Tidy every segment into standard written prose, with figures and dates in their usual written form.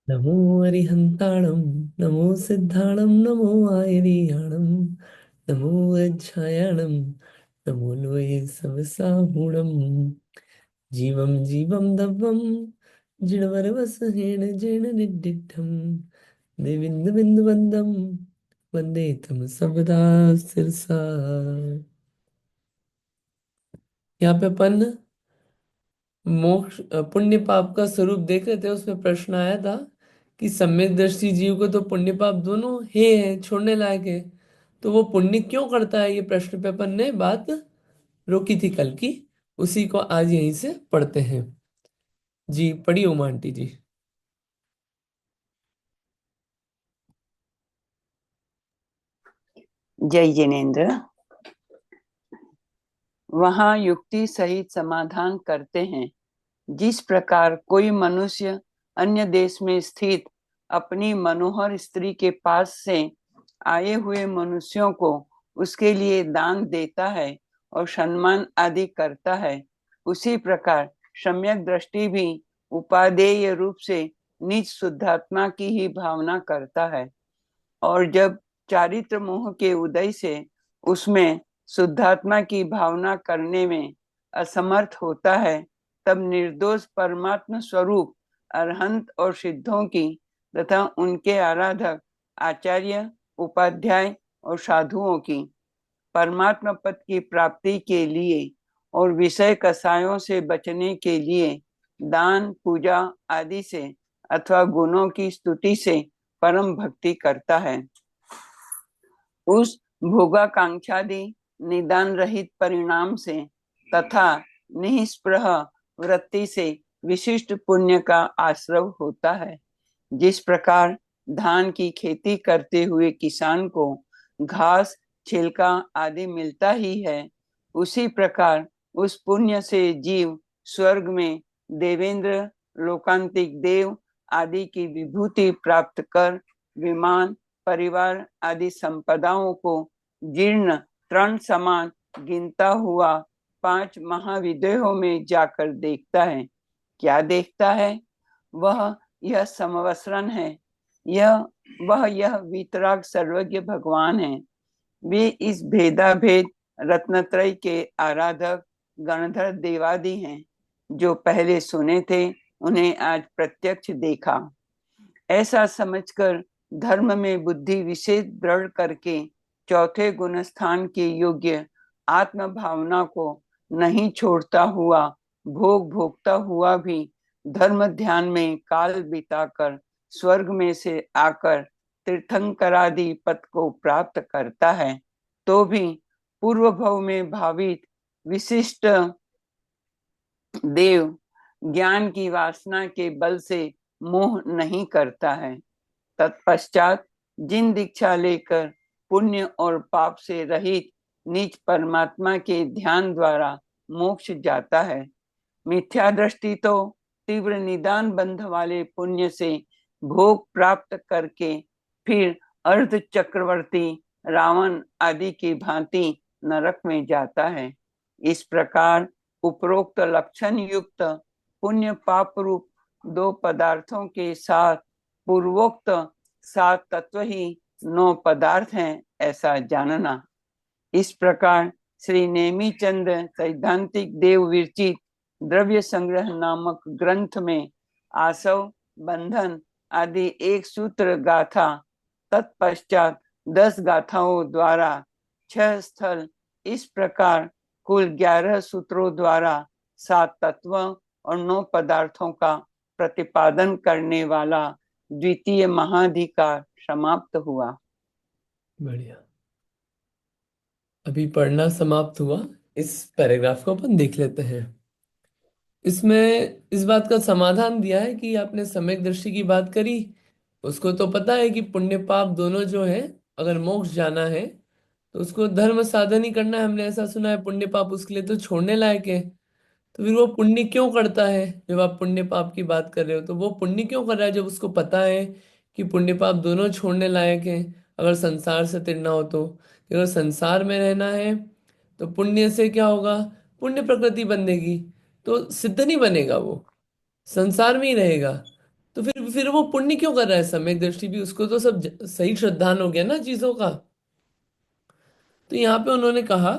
नमो अरिहन्ताणं नमो सिद्धाणं नमो आयर्याणं नमो वज्रायणं नमो लोये समसाहुणम् जीवं जीवं दव्वं जिणवरवसहेण जेण निड्डिद्धं देविन्दुबिन्दुवन्दं वन्दे तं सर्वदा सिरसा। यहाँ पे अपन मोक्ष पुण्य पाप का स्वरूप देख रहे थे। उसमें प्रश्न आया था कि सम्यक दृष्टि जीव को तो पुण्य पाप दोनों है छोड़ने लायक है, तो वो पुण्य क्यों करता है? ये प्रश्न पे अपन ने बात रोकी थी कल की, उसी को आज यहीं से पढ़ते हैं। जी पढ़िए उमा आंटी जी। जय जिनेन्द्र। वहाँ युक्ति सहित समाधान करते हैं। जिस प्रकार कोई मनुष्य अन्य देश में स्थित अपनी मनोहर स्त्री के पास से आए हुए मनुष्यों को उसके लिए दान देता है और सम्मान आदि करता है, उसी प्रकार सम्यक दृष्टि भी उपादेय रूप से निज शुद्धात्मा की ही भावना करता है। और जब चारित्र मोह के उदय से उसमें शुद्धात्मा की भावना करने में असमर्थ होता है, तब निर्दोष परमात्म स्वरूप अरहंत और सिद्धों की तथा उनके आराधक आचार्य, उपाध्याय और साधुओं की परमात्मा पद की प्राप्ति के लिए और विषय कसायों से बचने के लिए दान, पूजा आदि से अथवा गुणों की स्तुति से परम भक्ति करता है। उस भोगाकांक्षादि निदान रहित परिणाम से तथा निष्प्रह वृत्ति से विशिष्ट पुण्य का आश्रव होता है। जिस प्रकार धान की खेती करते हुए किसान को घास, छिलका आदि मिलता ही है, उसी प्रकार उस पुण्य से जीव स्वर्ग में देवेंद्र, लोकांतिक देव आदि की विभूति प्राप्त कर विमान, परिवार आदि संपदाओं को जीर्ण तृण समान गिनता हुआ 5 महाविदेहों में जाकर देखता है। क्या देखता है? वह यह समवसरण है, यह वीतराग सर्वज्ञ भगवान है। वे इस भेदाभेद रत्नत्रय के आराधक गणधर देवादि हैं। जो पहले सुने थे उन्हें आज प्रत्यक्ष देखा। ऐसा समझकर धर्म में बुद्धि विशेष दृढ़ करके चौथे गुण स्थान के योग्य आत्म भावना को नहीं छोड़ता हुआ भोग भोगता हुआ भी धर्म ध्यान में काल बिताकर स्वर्ग में से आकर तीर्थंकरादि पद को प्राप्त करता है, तो भी पूर्व भव में भावित विशिष्ट देव ज्ञान की वासना के बल से मोह नहीं करता है। तत्पश्चात जिन दीक्षा लेकर पुण्य और पाप से रहित निज परमात्मा के ध्यान द्वारा मोक्ष जाता है। मिथ्या दृष्टि तो तीव्र निदान बंध वाले पुण्य से भोग प्राप्त करके फिर अर्ध चक्रवर्ती रावण आदि की भांति नरक में जाता है। इस प्रकार उपरोक्त लक्षण युक्त पुण्य पाप रूप 2 पदार्थों के साथ पूर्वोक्त 7 तत्व ही 9 पदार्थ हैं, ऐसा जानना। इस प्रकार श्री नेमीचंद सैद्धांतिक देव विरचित द्रव्य संग्रह नामक ग्रंथ में आसव, बंधन आदि 1 सूत्र गाथा, तत्पश्चात 10 गाथाओं द्वारा 6 स्थल, इस प्रकार कुल 11 सूत्रों द्वारा 7 तत्वों और 9 पदार्थों का प्रतिपादन करने वाला द्वितीय महाधिकार समाप्त हुआ। बढ़िया। अभी पढ़ना समाप्त हुआ। इस पैराग्राफ को अपन देख लेते हैं। इसमें इस बात का समाधान दिया है कि आपने सम्यक दृष्टि की बात करी, उसको तो पता है कि पुण्य पाप दोनों जो है, अगर मोक्ष जाना है तो उसको धर्म साधन ही करना है। हमने ऐसा सुना है, पुण्य पाप उसके लिए तो छोड़ने लायक है। तो फिर वो पुण्य क्यों करता है? जब आप पुण्य पाप की बात कर रहे हो तो वो पुण्य क्यों कर रहा है जब उसको पता है कि पुण्य पाप दोनों छोड़ने लायक है? अगर संसार से तिड़ना हो तो अगर संसार में रहना है तो पुण्य से क्या होगा? पुण्य प्रकृति बनेगी, तो सिद्ध नहीं बनेगा, वो संसार में ही रहेगा। तो फिर वो पुण्य क्यों कर रहा है? सम्यक दृष्टि भी उसको तो सब सही श्रद्धान हो गया ना चीजों का। तो यहाँ पे उन्होंने कहा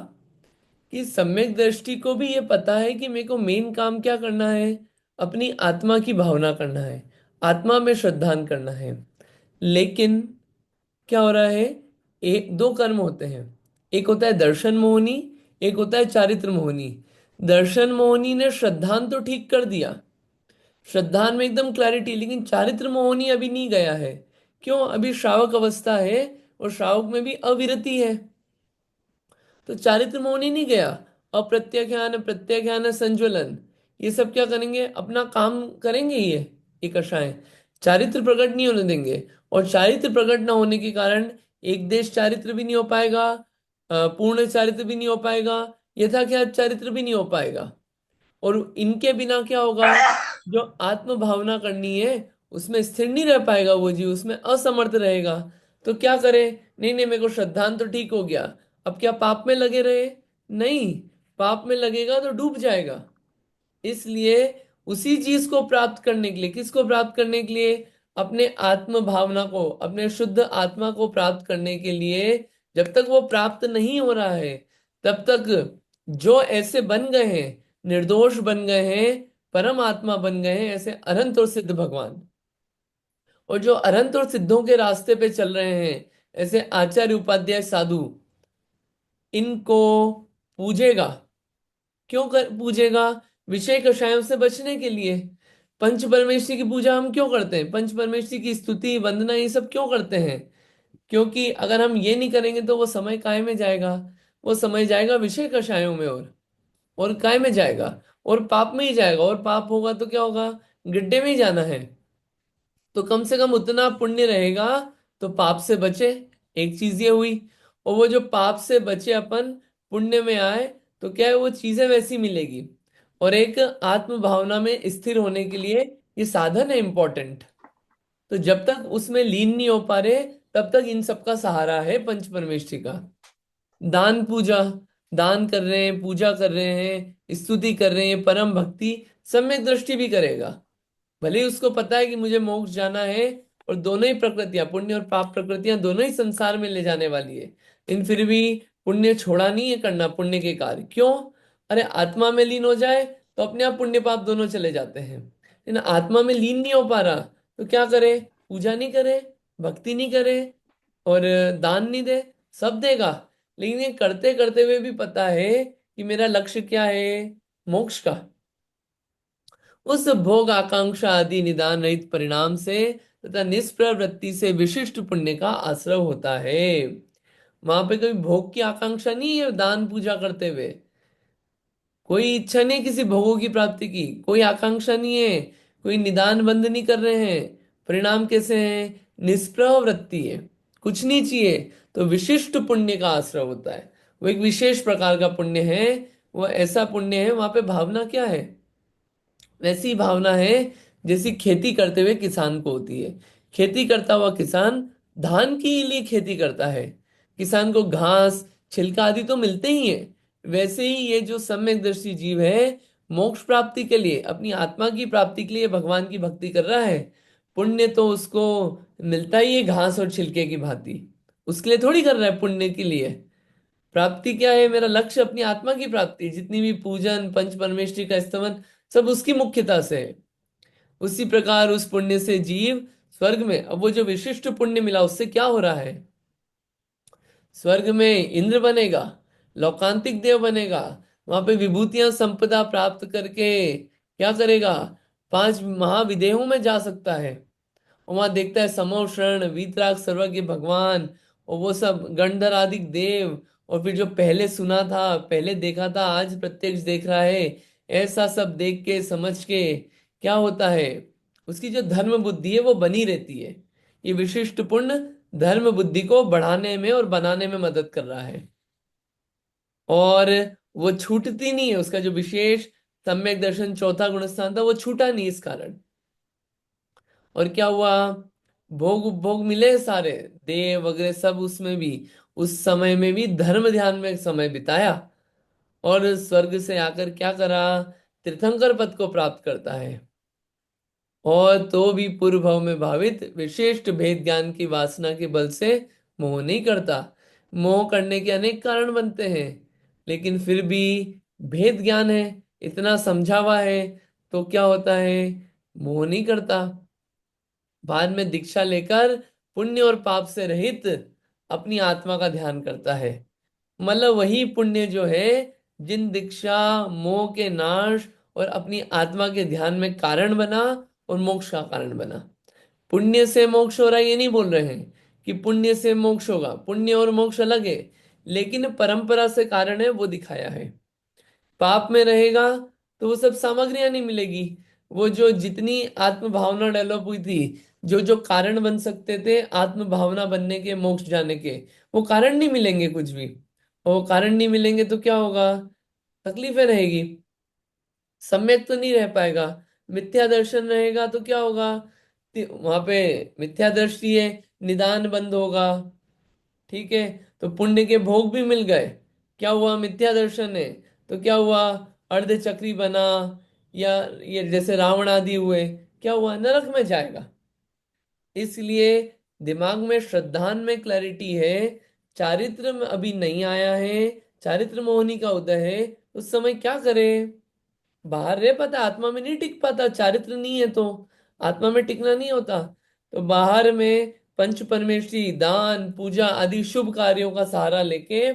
कि सम्यक दृष्टि को भी ये पता है कि मेरे को मेन काम क्या करना है, अपनी आत्मा की भावना करना है, आत्मा में श्रद्धान करना है। लेकिन क्या हो रहा है, एक दो कर्म होते हैं। एक होता है दर्शन मोहनी, एक होता है चारित्र मोहनी। दर्शन मोहनी ने श्रद्धान तो ठीक कर दिया, श्रद्धान में एकदम क्लैरिटी, लेकिन चारित्र मोहनी अभी नहीं गया है। क्यों? अभी श्रावक अवस्था है, और श्रावक में भी अविरति है। तो चारित्र मोहन ही नहीं गया। अप्रत्याख्यान, प्रत्याख्यान, संज्वलन, ये सब क्या करेंगे? अपना काम करेंगे ये कषाय, चारित्र प्रकट नहीं होने देंगे। और चारित्र प्रकट ना होने के कारण एक देश चारित्र भी नहीं हो पाएगा, पूर्ण चारित्र भी नहीं हो पाएगा, यथाख्यात चारित्र भी नहीं हो पाएगा। और इनके बिना क्या होगा? जो आत्म भावना करनी है उसमें स्थिर नहीं रह पाएगा वो जीव, उसमें असमर्थ रहेगा। तो क्या करे? नहीं नहीं, मेरे को श्रद्धांत तो ठीक हो गया, अब क्या पाप में लगे रहे? नहीं, पाप में लगेगा तो डूब जाएगा। इसलिए उसी चीज को प्राप्त करने के लिए, किसको प्राप्त करने के लिए? अपने आत्म भावना को, अपने शुद्ध आत्मा को प्राप्त करने के लिए, जब तक वो प्राप्त नहीं हो रहा है तब तक जो ऐसे बन गए हैं, निर्दोष बन गए हैं, परम आत्मा बन गए हैं, ऐसे अनंत और सिद्ध भगवान, और जो अनंत और सिद्धों के रास्ते पे चल रहे हैं, ऐसे आचार्य उपाध्याय साधु, इनको पूजेगा। क्यों कर पूजेगा? विषय कषायों से बचने के लिए। पंच परमेष्टि की पूजा हम क्यों करते हैं? पंच परमेष्टि की स्तुति वंदना ये सब क्यों करते हैं? क्योंकि अगर हम ये नहीं करेंगे तो वो समय काय में जाएगा? वो समय जाएगा विषय कषायों में, और काय में जाएगा? और पाप में ही जाएगा। और पाप होगा तो क्या होगा? गड्ढे में ही जाना है। तो कम से कम उतना पुण्य रहेगा तो पाप से बचे। एक चीज ये हुई। और वो जो पाप से बचे अपन, पुण्य में आए, तो क्या है, वो चीजें वैसी मिलेगी। और एक आत्म भावना में स्थिर होने के लिए ये साधन है इंपॉर्टेंट। तो जब तक उसमें लीन नहीं हो पा रहे, तब तक इन सबका सहारा है पंच परमेष्टि का। दान पूजा, दान कर रहे हैं, पूजा कर रहे हैं, स्तुति कर रहे हैं, परम भक्ति, सम्यक दृष्टि भी करेगा। भले ही उसको पता है कि मुझे मोक्ष जाना है, और दोनों ही प्रकृतियां, पुण्य और पाप प्रकृतियां, दोनों ही संसार में ले जाने वाली है, लेकिन फिर भी पुण्य छोड़ा नहीं है करना, पुण्य के कार्य। क्यों? अरे आत्मा में लीन हो जाए तो अपने आप पुण्य पाप दोनों चले जाते हैं, लेकिन आत्मा में लीन नहीं हो पा रहा तो क्या करे? पूजा नहीं करे, भक्ति नहीं करे, और दान नहीं दे। सब देगा, लेकिन ये करते करते हुए भी पता है कि मेरा लक्ष्य क्या है? मोक्ष का। उस भोग आकांक्षा आदि निदान रहित परिणाम से तथा निष्प्रवृत्ति से विशिष्ट पुण्य का आश्रय होता है। वहां पे कोई भोग की आकांक्षा नहीं है दान पूजा करते हुए, कोई इच्छा नहीं किसी भोगों की प्राप्ति की, कोई आकांक्षा नहीं है, कोई निदान बंद नहीं कर रहे हैं। परिणाम कैसे हैं? निष्प्रह वृत्ति है, कुछ नहीं चाहिए, तो विशिष्ट पुण्य का आश्रय होता है। वो एक विशेष प्रकार का पुण्य है। वो ऐसा पुण्य है, वहां पे भावना क्या है? वैसी भावना है जैसी खेती करते हुए किसान को होती है। खेती करता हुआ किसान धान के लिए खेती करता है, किसान को घास छिलका आदि तो मिलते ही है। वैसे ही ये जो सम्यक दृष्टि जीव है, मोक्ष प्राप्ति के लिए, अपनी आत्मा की प्राप्ति के लिए भगवान की भक्ति कर रहा है। पुण्य तो उसको मिलता ही है घास और छिलके की भांति, उसके लिए थोड़ी कर रहा है पुण्य के लिए। प्राप्ति क्या है? मेरा लक्ष्य अपनी आत्मा की प्राप्ति, जितनी भी पूजन पंच परमेष्टि का स्तवन, सब उसकी मुख्यता से है। उसी प्रकार उस पुण्य से जीव स्वर्ग में, अब वो जो विशिष्ट पुण्य मिला उससे क्या हो रहा है? स्वर्ग में इंद्र बनेगा, लौकांतिक देव बनेगा, वहां पे विभूतियां संपदा प्राप्त करके क्या करेगा? पांच महाविदेहों में जा सकता है। और वहां देखता है समो शरण वीतराग सर्वज्ञ भगवान, और वो सब गंधर्व आदि देव, और फिर जो पहले सुना था, पहले देखा था, आज प्रत्यक्ष देख रहा है। ऐसा सब देख के समझ के क्या होता है? उसकी जो धर्म बुद्धि है वो बनी रहती है। ये विशिष्ट पुण्य धर्म बुद्धि को बढ़ाने में और बनाने में मदद कर रहा है। और वो छूटती नहीं है, उसका जो विशेष सम्यक दर्शन चौथा गुण स्थान था वो छूटा नहीं इस कारण। और क्या हुआ? भोग उपभोग मिले सारे, देव वगैरह सब, उसमें भी, उस समय में भी धर्म ध्यान में समय बिताया, और स्वर्ग से आकर क्या करा? तीर्थंकर पद को प्राप्त करता है। और तो भी पूर्व भाव में भावित विशिष्ट भेद ज्ञान की वासना के बल से मोह नहीं करता। मोह करने के अनेक कारण बनते हैं, लेकिन फिर भी भेद ज्ञान है, इतना समझा हुआ है, तो क्या होता है, मोह नहीं करता। बाद में दीक्षा लेकर पुण्य और पाप से रहित अपनी आत्मा का ध्यान करता है। मतलब वही पुण्य जो है, जिन दीक्षा मोह के नाश और अपनी आत्मा के ध्यान में कारण बना और मोक्ष का कारण बना। पुण्य से मोक्ष हो रहा है ये नहीं बोल रहे हैं कि पुण्य से मोक्ष होगा, पुण्य और मोक्ष अलग है, लेकिन परंपरा से कारण है वो दिखाया है। पाप में रहेगा तो वो सब सामग्रियां नहीं मिलेगी। वो जो जितनी आत्म भावना डेवलप हुई थी, जो जो कारण बन सकते थे आत्म भावना बनने के, मोक्ष जाने के, वो कारण नहीं मिलेंगे कुछ भी। और वो कारण नहीं मिलेंगे तो क्या होगा, तकलीफें रहेगी, सम्यक तो नहीं रह पाएगा। मिथ्या दर्शन रहेगा तो क्या होगा, वहां पे मिथ्या दृष्टि है, निदान बंद होगा। ठीक है, तो पुण्य के भोग भी मिल गए, क्या हुआ, मिथ्या दर्शन है, तो क्या हुआ, अर्ध चक्री बना, या ये जैसे रावण आदि हुए, क्या हुआ, नरक में जाएगा। इसलिए दिमाग में श्रद्धान में क्लैरिटी है, चारित्र में अभी नहीं आया है, चारित्र मोहनी का उदय है, उस समय क्या करे, बाहर रह पाता, आत्मा में नहीं टिक पाता, चारित्र नहीं है तो आत्मा में टिकना नहीं होता। तो बाहर में पंच परमेष्ठी दान पूजा आदि शुभ कार्यों का सहारा लेके,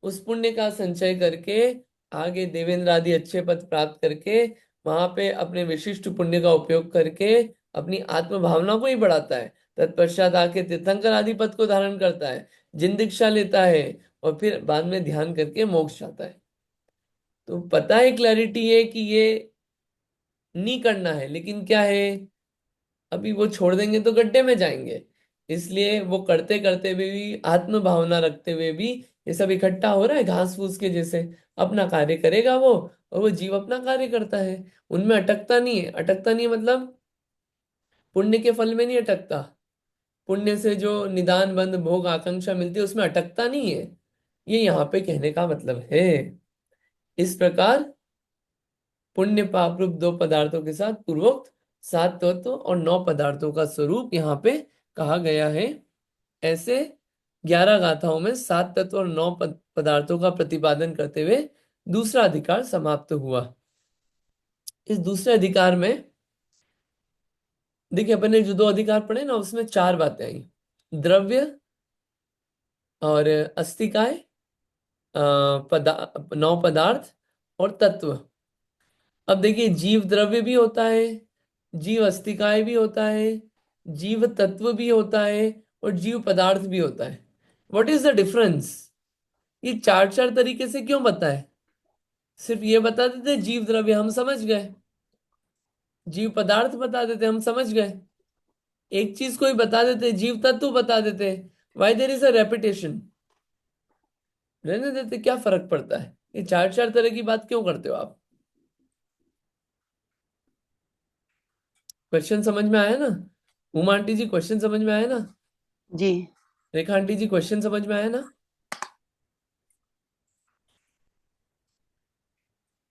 उस पुण्य का संचय करके, आगे देवेंद्र आदि अच्छे पद प्राप्त करके, वहां पे अपने विशिष्ट पुण्य का उपयोग करके अपनी आत्म भावना को ही बढ़ाता है। तत्पश्चात आके तीर्थंकर आदि पद को धारण करता है, जिन दीक्षा लेता है, और फिर बाद में ध्यान करके मोक्ष जाता है। तो पता है, क्लैरिटी है कि ये नहीं करना है, लेकिन क्या है, अभी वो छोड़ देंगे तो गड्ढे में जाएंगे। इसलिए वो करते करते हुए भी, आत्म भावना रखते हुए भी, ये सब इकट्ठा हो रहा है घास फूस के जैसे, अपना कार्य करेगा वो, और वो जीव अपना कार्य करता है, उनमें अटकता नहीं है। अटकता नहीं है मतलब पुण्य के फल में नहीं अटकता, पुण्य से जो निदान बंद भोग आकांक्षा मिलती है उसमें अटकता नहीं है, ये यहाँ पे कहने का मतलब है। इस प्रकार पुण्य पाप रूप दो पदार्थों के साथ पूर्वोक्त सात तत्व और नौ पदार्थों का स्वरूप यहाँ पे कहा गया है। ऐसे 11 गाथाओं में सात तत्व और नौ पदार्थों का प्रतिपादन करते हुए दूसरा अधिकार समाप्त हुआ। इस दूसरे अधिकार में देखिए, अपन ने जो दो अधिकार पढ़े ना, उसमें चार बातें आई, द्रव्य और अस्तिकाय, नौ पदार्थ और तत्व। अब देखिए, जीव द्रव्य भी होता है, जीव अस्तिकाय भी होता है, जीव तत्व भी होता है, और जीव पदार्थ भी होता है। व्हाट इज द डिफरेंस, ये चार चार तरीके से क्यों बताए, सिर्फ ये बता देते जीव द्रव्य हम समझ गए, जीव पदार्थ बता देते हम समझ गए, एक चीज को ही बता देते, जीव तत्व बता देते, why there is a repetition, रहने देते, क्या फर्क पड़ता है, ये चार चार तरह की बात क्यों करते हो आप। क्वेश्चन समझ में आया ना, उमा आंटी जी क्वेश्चन समझ में आया ना, जी। रेखा आंटी जी क्वेश्चन समझ में आया ना।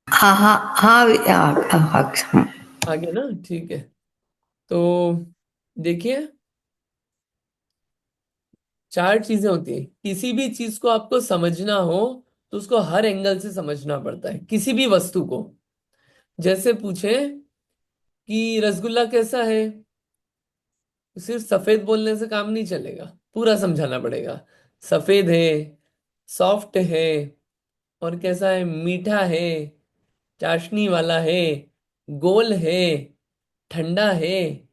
हाँ हाँ हाँ हाँ। आ गया ना, ठीक है। तो देखिए, चार चीजें होती है, किसी भी चीज को आपको समझना हो तो उसको हर एंगल से समझना पड़ता है, किसी भी वस्तु को। जैसे पूछे कि रसगुल्ला कैसा है, सिर्फ सफेद बोलने से काम नहीं चलेगा, पूरा समझाना पड़ेगा। सफेद है, सॉफ्ट है, और कैसा है, मीठा है, चाशनी वाला है, गोल है, ठंडा है,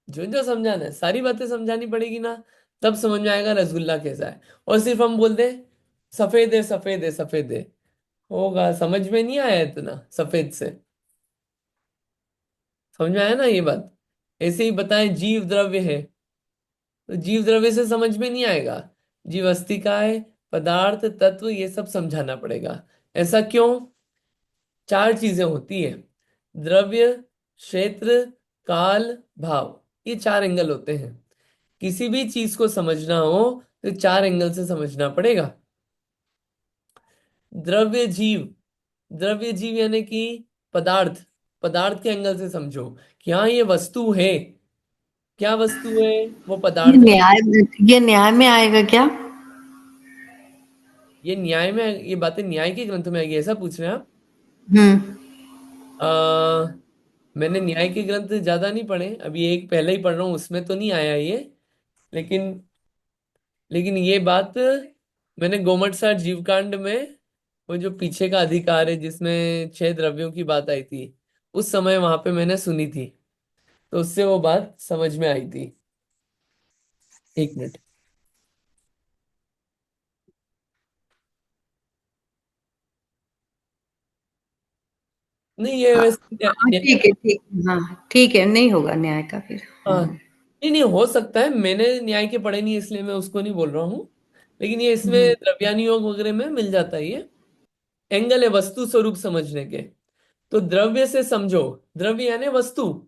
जो जो समझाना है सारी बातें समझानी पड़ेगी ना, तब समझ में आएगा रसगुल्ला कैसा है। और सिर्फ हम बोल दें सफेद है सफेद है सफेद है, होगा, समझ में नहीं आया इतना सफेद से, समझ में आया ना ये बात। ऐसे ही बताएं जीव द्रव्य है, तो जीव द्रव्य से समझ में नहीं आएगा, जीव अस्तिकाय पदार्थ तत्व ये सब समझाना पड़ेगा। ऐसा क्यों, चार चीजें होती है, द्रव्य, क्षेत्र, काल, भाव, ये चार एंगल होते हैं। किसी भी चीज को समझना हो तो चार एंगल से समझना पड़ेगा। द्रव्य जीव, द्रव्य जीव यानी कि पदार्थ, पदार्थ के एंगल से समझो कि हाँ ये वस्तु है। क्या वस्तु है? वो ये पदार्थ है। न्याय ये न्याय में आएगा क्या? ये न्याय में, ये बातें न्याय के ग्रंथ में आएगी, ऐसा पूछ रहे हैं आप? हम्म। आ, मैंने न्याय के ग्रंथ ज्यादा नहीं पढ़े, अभी एक पहले ही पढ़ रहा हूँ, उसमें तो नहीं आया ये। लेकिन लेकिन ये बात मैंने गोमट सार जीवकांड में, वो जो पीछे का अधिकार है जिसमें 6 द्रव्यों की बात आई थी, उस समय वहां पे मैंने सुनी थी, तो उससे वो बात समझ में आई थी। एक मिनट। नहीं ये हाँ वैसे हाँ, ठीक है, ठीक है, हाँ ठीक है, नहीं होगा न्याय का फिर। हाँ, हाँ। नहीं नहीं, हो सकता है, मैंने न्याय के पढ़े नहीं इसलिए मैं उसको नहीं बोल रहा हूँ। लेकिन ये इसमें हम्म। द्रव्यानुयोग योग वगैरह में मिल जाता है ये। एंगल है वस्तु स्वरूप समझने के। तो द्रव्य से समझो, द्रव्य यानी वस्तु।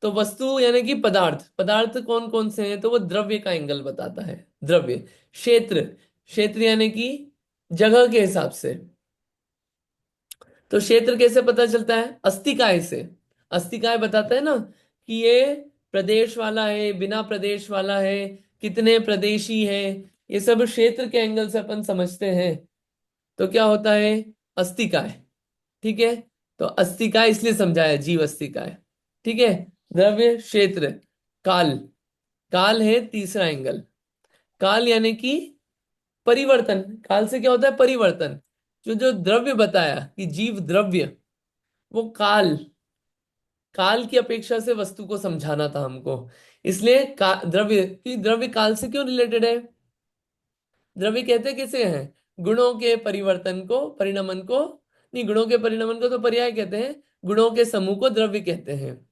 तो वस्तु यानी कि पदार्थ, पदार्थ कौन कौन से हैं, तो वो द्रव्य का एंगल बताता है। द्रव्य। क्षेत्र, क्षेत्र यानी कि जगह के हिसाब से। तो क्षेत्र कैसे पता चलता है? अस्तिकाय से। अस्तिकाय बताता है ना कि ये प्रदेश वाला है, बिना प्रदेश वाला है, कितने प्रदेशी है। ये सब क्षेत्र के एंगल से अपन समझते हैं। तो क्या होता है? अस्तिकाय। ठीक है। तो अस्तिकाय इसलिए समझाया, जीव अस्तिकाय। ठीक है। द्रव्य, क्षेत्र, काल। काल है तीसरा एंगल। काल यानी कि परिवर्तन। काल से क्या होता है? परिवर्तन। जो जो द्रव्य बताया कि जीव द्रव्य, वो काल, काल की अपेक्षा से वस्तु को समझाना था हमको। इसलिए द्रव्य की, द्रव्य काल से क्यों रिलेटेड है? द्रव्य कहते किसे हैं? गुणों के परिवर्तन को, परिणमन को। नहीं, गुणों के परिणमन को तो पर्याय कहते हैं। गुणों के समूह को द्रव्य कहते हैं।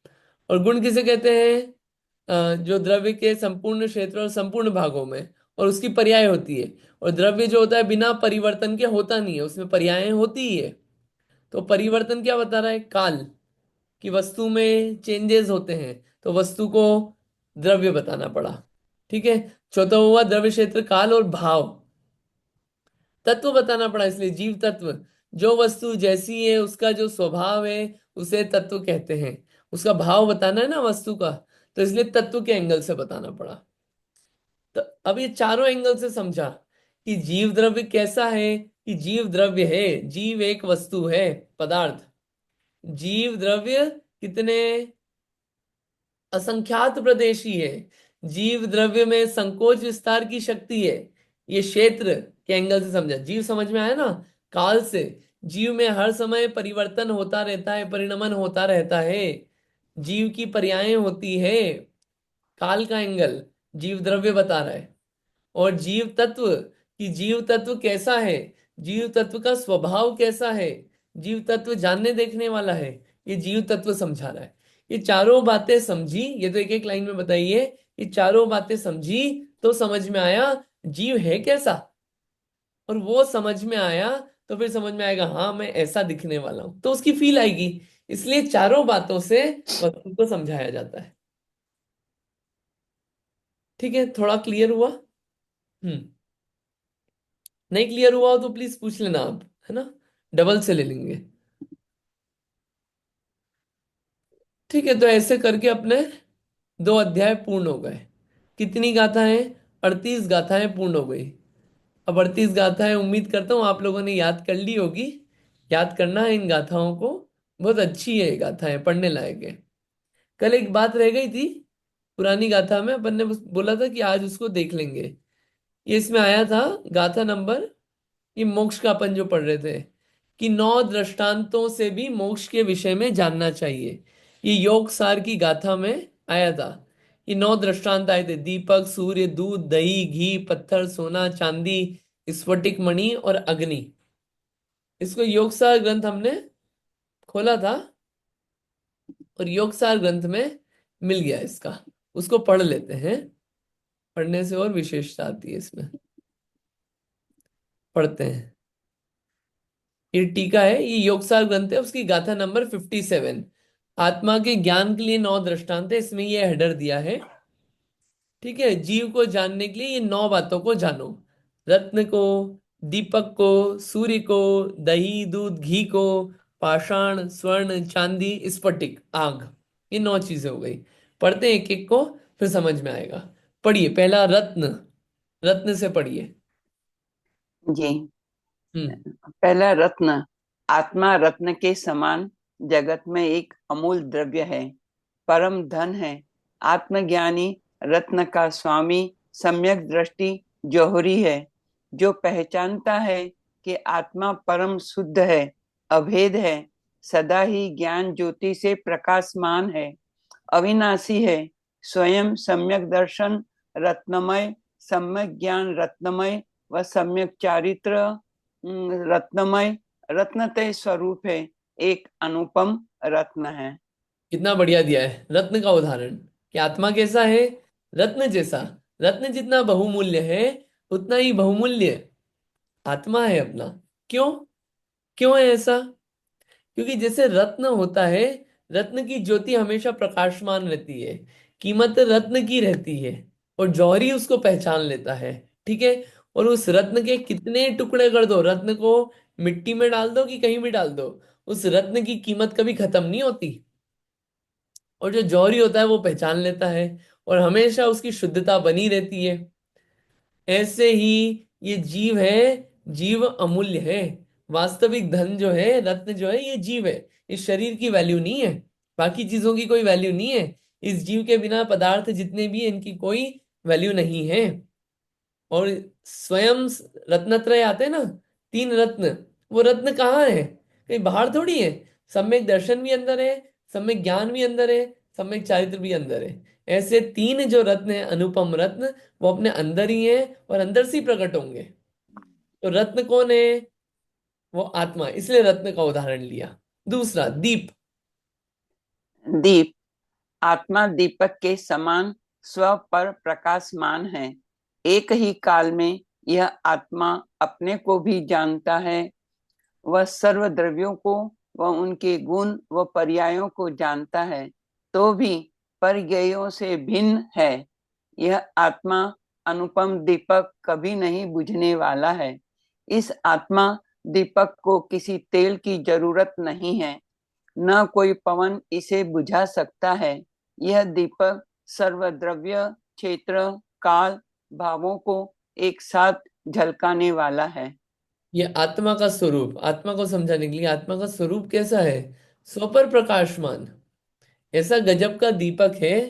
और गुण किसे कहते हैं? जो द्रव्य के संपूर्ण क्षेत्र और संपूर्ण भागों में, और उसकी पर्याय होती है। और द्रव्य जो होता है बिना परिवर्तन के होता नहीं है, उसमें पर्याय होती ही है। तो परिवर्तन क्या बता रहा है? काल। कि वस्तु में चेंजेस होते हैं, तो वस्तु को द्रव्य बताना पड़ा। ठीक है। चौथा हुआ द्रव्य, क्षेत्र, काल और भाव। तत्व बताना पड़ा, इसलिए जीव तत्व। जो वस्तु जैसी है उसका जो स्वभाव है, उसे तत्व कहते हैं। उसका भाव बताना है ना वस्तु का, तो इसलिए तत्व के एंगल से बताना पड़ा। तो अब ये चारों एंगल से समझा कि जीव द्रव्य कैसा है, कि जीव द्रव्य है, जीव एक वस्तु है, पदार्थ। जीव द्रव्य कितने असंख्यात प्रदेशी है। जीव द्रव्य में संकोच विस्तार की शक्ति है। ये क्षेत्र के एंगल से समझा, जीव समझ में आया ना? काल से, जीव में हर समय परिवर्तन होता रहता है, परिणमन होता रहता है। जीव की पर्यायें होती है। काल का एंगल जीव द्रव्य बता रहा है। और जीव तत्व, कि जीव तत्व कैसा है, जीव तत्व का स्वभाव कैसा है, जीव तत्व जानने देखने वाला है, ये जीव तत्व समझा रहा है। ये चारों बातें समझी, ये तो एक एक लाइन में बताइए। ये चारों बातें समझी तो समझ में आया जीव है कैसा। और वो समझ में आया तो फिर समझ में आएगा हाँ मैं ऐसा दिखने वाला हूं, तो उसकी फील आएगी। इसलिए चारों बातों से वस्तु को समझाया जाता है। ठीक है, थोड़ा क्लियर हुआ? हम्म। नहीं क्लियर हुआ हो तो प्लीज पूछ लेना आप, है ना? डबल से ले लेंगे। ठीक है, तो ऐसे करके अपने 2 अध्याय पूर्ण हो गए। कितनी गाथाएं? 38 गाथाएं पूर्ण हो गई। अब 38 गाथाएं उम्मीद करता हूँ आप लोगों ने याद कर ली होगी। याद करना है इन गाथाओं को। बहुत अच्छी है ये गाथाएं, पढ़ने लायक है। कल एक बात रह गई थी पुरानी गाथा में, अपन ने बोला था कि आज उसको देख लेंगे। ये इसमें आया था, गाथा नंबर, ये मोक्ष का अपन जो पढ़ रहे थे, कि 9 दृष्टांतों से भी मोक्ष के विषय में जानना चाहिए। ये योग सार की गाथा में आया था। ये 9 दृष्टांत आए थे, दीपक, सूर्य, दूध, दही, घी, पत्थर, सोना, चांदी, स्फटिक मणि और अग्नि। इसको योग सार ग्रंथ हमने खोला था, और योग सार ग्रंथ में मिल गया इसका। उसको पढ़ लेते हैं। पढ़ने से और विशेषता आती है इसमें। पढ़ते हैं। ये टीका है, ये योगसार ग्रंथ है, उसकी गाथा नंबर 57। आत्मा के ज्ञान के लिए 9 दृष्टांत है, इसमें ये हेडर दिया है। ठीक है, जीव को जानने के लिए ये 9 बातों को जानो। रत्न को, दीपक को, सूर्य को, दही दूध घी को, पाषाण, स्वर्ण, चांदी, स्फटिक, आग। ये 9 चीजें हो गई। पढ़ते हैं एक एक को, फिर समझ में आएगा। पढ़िए, पहला रत्न। रत्न से पढ़िए। जी। हम्म। पहला रत्न। आत्मा रत्न के समान जगत में एक अमूल द्रव्य है, परम धन है। आत्मज्ञानी रत्न का स्वामी सम्यक दृष्टि जौहरी है, जो पहचानता है कि आत्मा परम शुद्ध है, अभेद है, सदा ही ज्ञान ज्योति से प्रकाशमान है, अविनाशी है। स्वयं सम्यक दर्शन रत्नमय, सम्यक ज्ञान रत्नमय व सम्यक चारित्र रत्नमय, रत्नतय स्वरूप है, एक अनुपम रत्न है। कितना बढ़िया दिया है रत्न का उदाहरण, कि आत्मा कैसा है? रत्न जैसा। रत्न जितना बहुमूल्य है, उतना ही बहुमूल्य आत्मा है अपना। क्यों? क्यों है ऐसा? क्योंकि जैसे रत्न होता है, रत्न की ज्योति हमेशा प्रकाशमान रहती है, कीमत रत्न की रहती है, और जौहरी उसको पहचान लेता है। ठीक है। और उस रत्न के कितने टुकड़े कर दो, रत्न को मिट्टी में डाल दो कि कहीं भी डाल दो, उस रत्न की कीमत कभी खत्म नहीं होती। और जो जौहरी होता है वो पहचान लेता है, और हमेशा उसकी शुद्धता बनी रहती है। ऐसे ही ये जीव है। जीव अमूल्य है। वास्तविक धन जो है, रत्न जो है, ये जीव है। इस शरीर की वैल्यू नहीं है, बाकी चीजों की कोई वैल्यू नहीं है। इस जीव के बिना पदार्थ जितने भी हैं, इनकी कोई वैल्यू नहीं है। और स्वयं रत्नत्रय आते हैं ना, 3 रत्न। वो रत्न कहाँ है? कहीं बाहर थोड़ी है। सम्यक दर्शन भी अंदर है, सम्यक ज्ञान भी अंदर है, सम्यक चारित्र भी अंदर है। ऐसे 3 जो रत्न है, अनुपम रत्न, वो अपने अंदर ही है, और अंदर से ही प्रकट होंगे। तो रत्न कौन है? वो आत्मा, इसलिए रत्न का उदाहरण लिया। दूसरा, दीप। दीप। आत्मा दीपक के समान स्व पर प्रकाशमान है। एक ही काल में यह आत्मा अपने को भी जानता है, वह सर्व द्रव्यों को व उनके गुण व पर्यायों को जानता है, तो भी परिज्ञेयों से भिन्न है। यह आत्मा अनुपम दीपक कभी नहीं बुझने वाला है। इस आत्मा दीपक को किसी तेल की जरूरत नहीं है, न कोई पवन इसे बुझा सकता है। यह दीपक सर्वद्रव्य, क्षेत्र, काल, भावों को एक साथ झलकाने वाला है। ये आत्मा का स्वरूप, आत्मा को समझाने के लिए, आत्मा का स्वरूप कैसा है? स्वपर प्रकाशमान। ऐसा गजब का दीपक है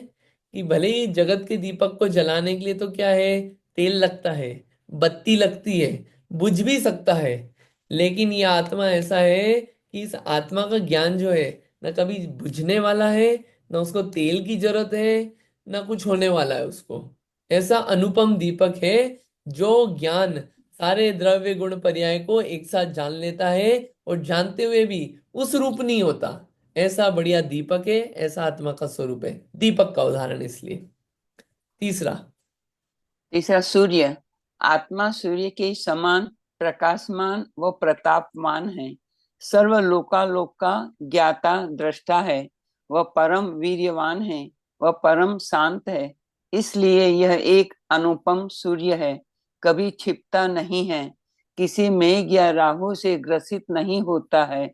कि भले ही जगत के दीपक को जलाने के लिए तो क्या है, तेल लगता है, बत्ती लगती है, बुझ भी सकता है। लेकिन ये आत्मा ऐसा है कि इस आत्मा का ज्ञान जो है, ना कभी बुझने वाला है, ना उसको तेल की जरूरत है, ना कुछ होने वाला है उसको। ऐसा अनुपम दीपक है, जो ज्ञान सारे द्रव्य गुण पर्याय को एक साथ जान लेता है, और जानते हुए भी उस रूप नहीं होता। ऐसा बढ़िया दीपक है, ऐसा आत्मा का स्वरूप है। दीपक का उदाहरण इसलिए। तीसरा। तीसरा, सूर्य। आत्मा सूर्य के समान प्रकाशमान व प्रतापमान है। सर्व लोकालोक का ज्ञाता दृष्टा है। वह परम वीर्यवान है, वह परम शांत है। इसलिए यह एक अनुपम सूर्य है, कभी छिपता नहीं है, किसी मेघ या राहु से ग्रसित नहीं होता है,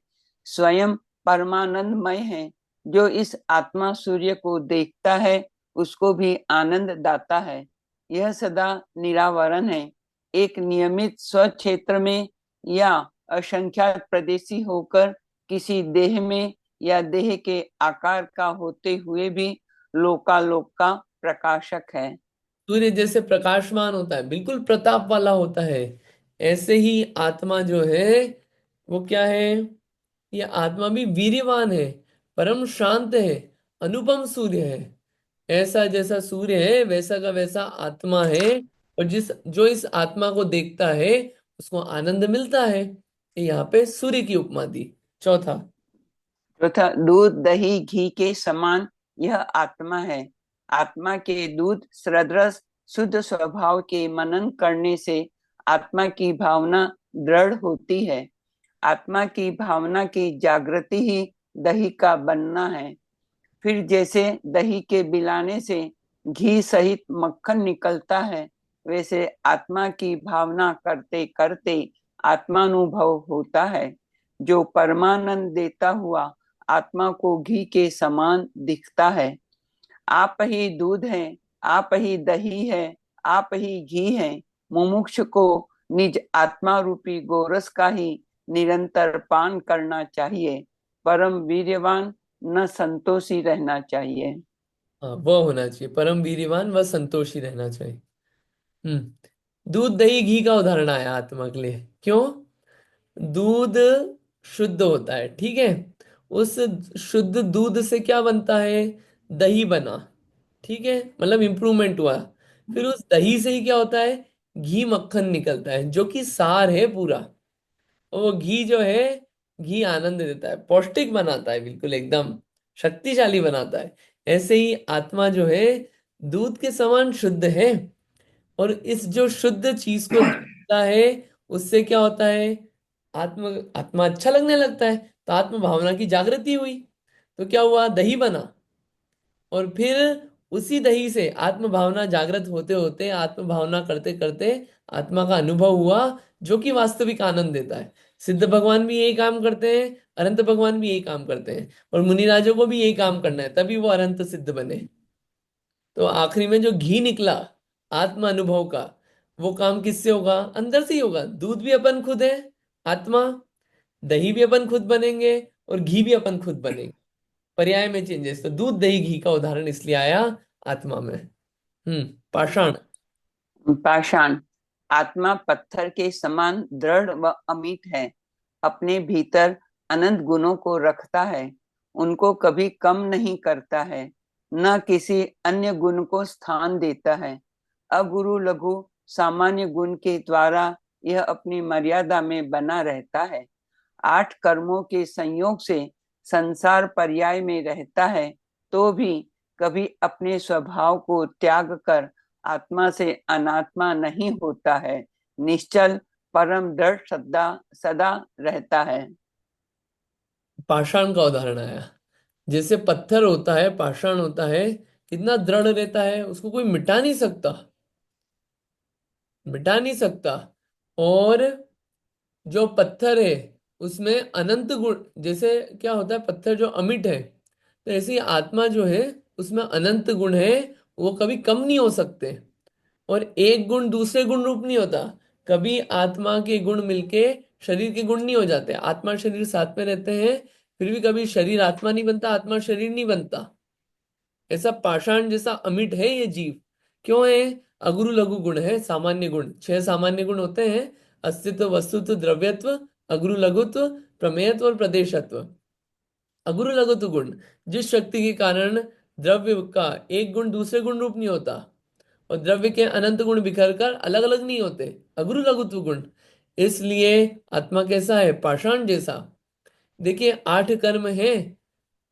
स्वयं परमानंदमय है। जो इस आत्मा सूर्य को देखता है, उसको भी आनंद दाता है। यह सदा निरावरण है, एक नियमित स्वक्षेत्र में या असंख्यात प्रदेशी होकर किसी देह में या देह के आकार का होते हुए भी लोकालोक का प्रकाशक है। सूर्य जैसे प्रकाशमान होता है, बिल्कुल प्रताप वाला होता है, ऐसे ही आत्मा जो है, वो क्या है? ये आत्मा भी वीर्यवान है, परम शांत है, अनुपम सूर्य है। ऐसा जैसा सूर्य है, वैसा का वैसा आत्मा है। और जो इस आत्मा को देखता है, उसको आनंद मिलता है। यहाँ पे सूर्य की उपमा दी। चौथा। तथा दूध दही घी के समान यह आत्मा है। आत्मा के दूध सदृश शुद्ध स्वभाव के मनन करने से आत्मा की भावना दृढ़ होती है। आत्मा की भावना की जागृति ही दही का बनना है। फिर जैसे दही के बिलाने से घी सहित मक्खन निकलता है, वैसे आत्मा की भावना करते करते आत्मानुभव होता है। जो परमानंद देता हुआ आत्मा को घी के समान दिखता है। आप ही दूध है, आप ही दही है, आप ही घी है। मुमुक्ष को निज आत्मा रूपी गोरस का ही निरंतर पान करना चाहिए। परम वीर्यवान न संतोषी रहना चाहिए। हाँ, वो होना चाहिए, परम वीर्यवान व संतोषी रहना चाहिए। दूध दही घी का उदाहरण आया आत्मा के लिए, क्यों? दूध शुद्ध होता है, ठीक है। उस शुद्ध दूध से क्या बनता है? दही बना, ठीक है, मतलब इंप्रूवमेंट हुआ। फिर उस दही से ही क्या होता है? घी मक्खन निकलता है, जो कि सार है पूरा। और वो घी जो है, घी आनंद देता है, पौष्टिक बनाता है, बिल्कुल एकदम शक्तिशाली बनाता है। ऐसे ही आत्मा जो है, दूध के समान शुद्ध है। और इस जो शुद्ध चीज को देखता है, उससे क्या होता है? आत्मा आत्मा अच्छा लगने लगता है, तो आत्म भावना की जागृति हुई। तो क्या हुआ? दही बना। और फिर उसी दही से आत्म भावना जागृत होते होते, आत्म भावना करते करते आत्मा का अनुभव हुआ, जो कि वास्तविक आनंद देता है। सिद्ध भगवान भी यही काम करते हैं, अनंत भगवान भी यही काम करते हैं, और मुनिराजों को भी यही काम करना है, तभी वो अनंत सिद्ध बने। तो आखिरी में जो घी निकला आत्म अनुभव का, वो काम किससे होगा? अंदर से ही होगा। दूध भी अपन खुद है, आत्मा। दही भी अपन खुद बनेंगे, और घी भी अपन खुद बनेंगे। पर्याय में चेंजेस, तो दूध दही घी का उदाहरण इसलिए आया आत्मा में। पाषाण। पाषाण। आत्मा पत्थर के समान दृढ़ व अमिट है। अपने भीतर अनंत गुणों को रखता है, उनको कभी कम नहीं करता है, न किसी अन्य गुण को स्थान देता है। अगुरु लघु सामान्य गुण के द्वारा यह अपनी मर्यादा में बना रहता है। 8 कर्मों के संयोग से संसार पर्याय में रहता है, तो भी कभी अपने स्वभाव को त्याग कर आत्मा से अनात्मा नहीं होता है। निश्चल परम दृढ़ सदा सदा रहता है। पाषाण का उदाहरण आया। जैसे पत्थर होता है, पाषाण होता है, कितना दृढ़ रहता है, उसको कोई मिटा नहीं सकता, मिटा नहीं सकता। और जो पत्थर है, उसमें अनंत गुण, जैसे क्या होता है, पत्थर जो अमिट है, तो ऐसे ही आत्मा जो है, उसमें अनंत गुण है, वो कभी कम नहीं हो सकते। और एक गुण दूसरे गुण रूप नहीं होता। कभी आत्मा के गुण मिलके शरीर के गुण नहीं हो जाते, आत्मा शरीर साथ में रहते हैं, फिर भी कभी शरीर आत्मा नहीं बनता, आत्मा शरीर नहीं बनता। ऐसा पाषाण जैसा अमिट है ये जीव। क्यों है? अगुरु लघु गुण है, सामान्य गुण, 6 सामान्य गुण होते हैं: अस्तित्व, वस्तुत्व, द्रव्यत्व, अगुरु लघुत्व, प्रमेयत्व और प्रदेशत्व। अगुरु लघुत्व गुण, जिस शक्ति के कारण द्रव्य का एक गुण दूसरे गुण रूप नहीं होता, और द्रव्य के अनंत गुण बिखर कर अलग अलग नहीं होते, अगुरु लघुत्व गुण। इसलिए आत्मा कैसा है? पाषाण जैसा। देखिए, 8 कर्म है,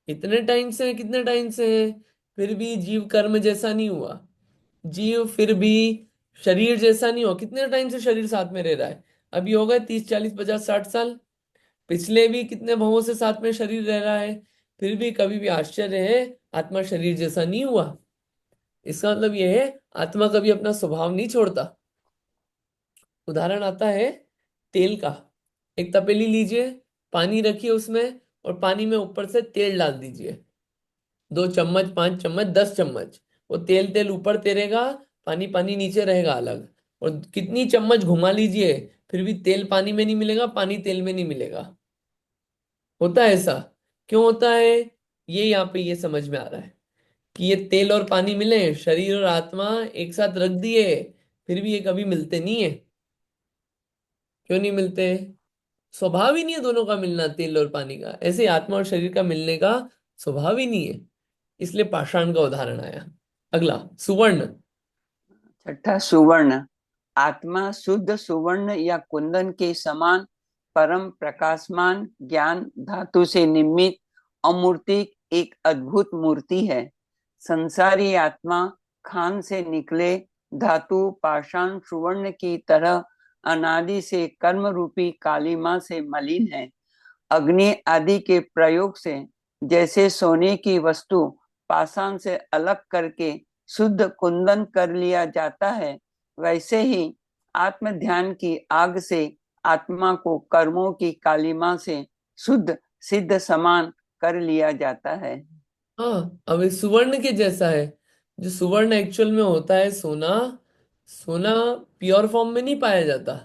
इतने टाइम से है, कितने टाइम से है, फिर भी जीव कर्म जैसा नहीं हुआ। जीव फिर भी शरीर जैसा नहीं हुआ। कितने टाइम से शरीर साथ में रह रहा है? अभी हो गए 30 40 50 60 साल। पिछले भी कितने भवों से साथ में शरीर रह रहा है, फिर भी कभी भी आश्चर्य है, आत्मा शरीर जैसा नहीं हुआ। इसका मतलब यह है, आत्मा कभी अपना स्वभाव नहीं छोड़ता। उदाहरण आता है तेल का। एक तपेली लीजिए, पानी रखिए उसमें, और पानी में ऊपर से तेल डाल दीजिए। 2 चम्मच, 5 चम्मच, 10 चम्मच, वो तेल तेल ऊपर तैरेगा, पानी पानी नीचे रहेगा अलग। और कितनी चम्मच घुमा लीजिए, फिर भी तेल पानी में नहीं मिलेगा, पानी तेल में नहीं मिलेगा। होता है ऐसा। क्यों होता है? ये यहाँ पे ये समझ में आ रहा है कि ये तेल और पानी मिले, शरीर और आत्मा एक साथ रख दिए, फिर भी ये कभी मिलते नहीं है। क्यों नहीं मिलते? स्वभाव ही नहीं है दोनों का मिलना, तेल और पानी का। ऐसे आत्मा और शरीर का मिलने का स्वभाव ही नहीं है। इसलिए पाषाण का उदाहरण आया। अगला, सुवर्ण। छठा सुवर्ण। आत्मा शुद्ध सुवर्ण या कुंदन के समान परम प्रकाशमान ज्ञान धातु से निर्मित अमूर्तिक एक अद्भुत मूर्ति है। संसारी आत्मा खान से निकले धातु पाषाण सुवर्ण की तरह अनादि से कर्म रूपी कालिमा से मलिन है। अग्नि आदि के प्रयोग से जैसे सोने की वस्तु पाषाण से अलग करके शुद्ध कुंदन कर लिया जाता है, वैसे ही आत्म ध्यान की आग से आत्मा को कर्मों की कालिमा से शुद्ध सिद्ध समान कर लिया जाता है। हाँ, अब ये सुवर्ण के जैसा है। जो सुवर्ण एक्चुअल में होता है सोना, सोना प्योर फॉर्म में नहीं पाया जाता,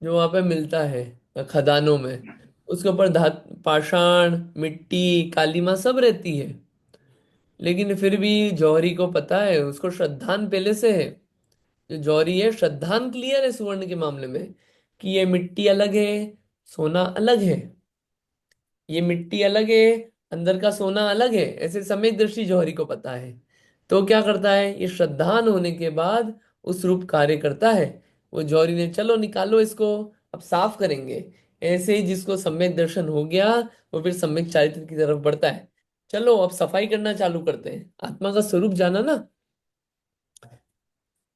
जो वहां पे मिलता है खदानों में। उसके ऊपर धात, पाषाण, मिट्टी, कालीमा सब रहती है। लेकिन फिर भी जौहरी को पता है, उसको श्रद्धान पहले से है। जो जौहरी है, श्रद्धान क्लियर है सुवर्ण के मामले में, कि ये मिट्टी अलग है, सोना अलग है। ये मिट्टी अलग है, अंदर का सोना अलग है, ऐसे सम्यक दृष्टि जौहरी को पता है। तो क्या करता है, ये श्रद्धान होने के बाद उस रूप कार्य करता है। वो जौहरी ने, चलो निकालो इसको, अब साफ करेंगे। ऐसे ही जिसको सम्यक दर्शन हो गया, वो फिर सम्यक चारित्र की तरफ बढ़ता है। चलो अब सफाई करना चालू करते हैं, आत्मा का स्वरूप जाना ना।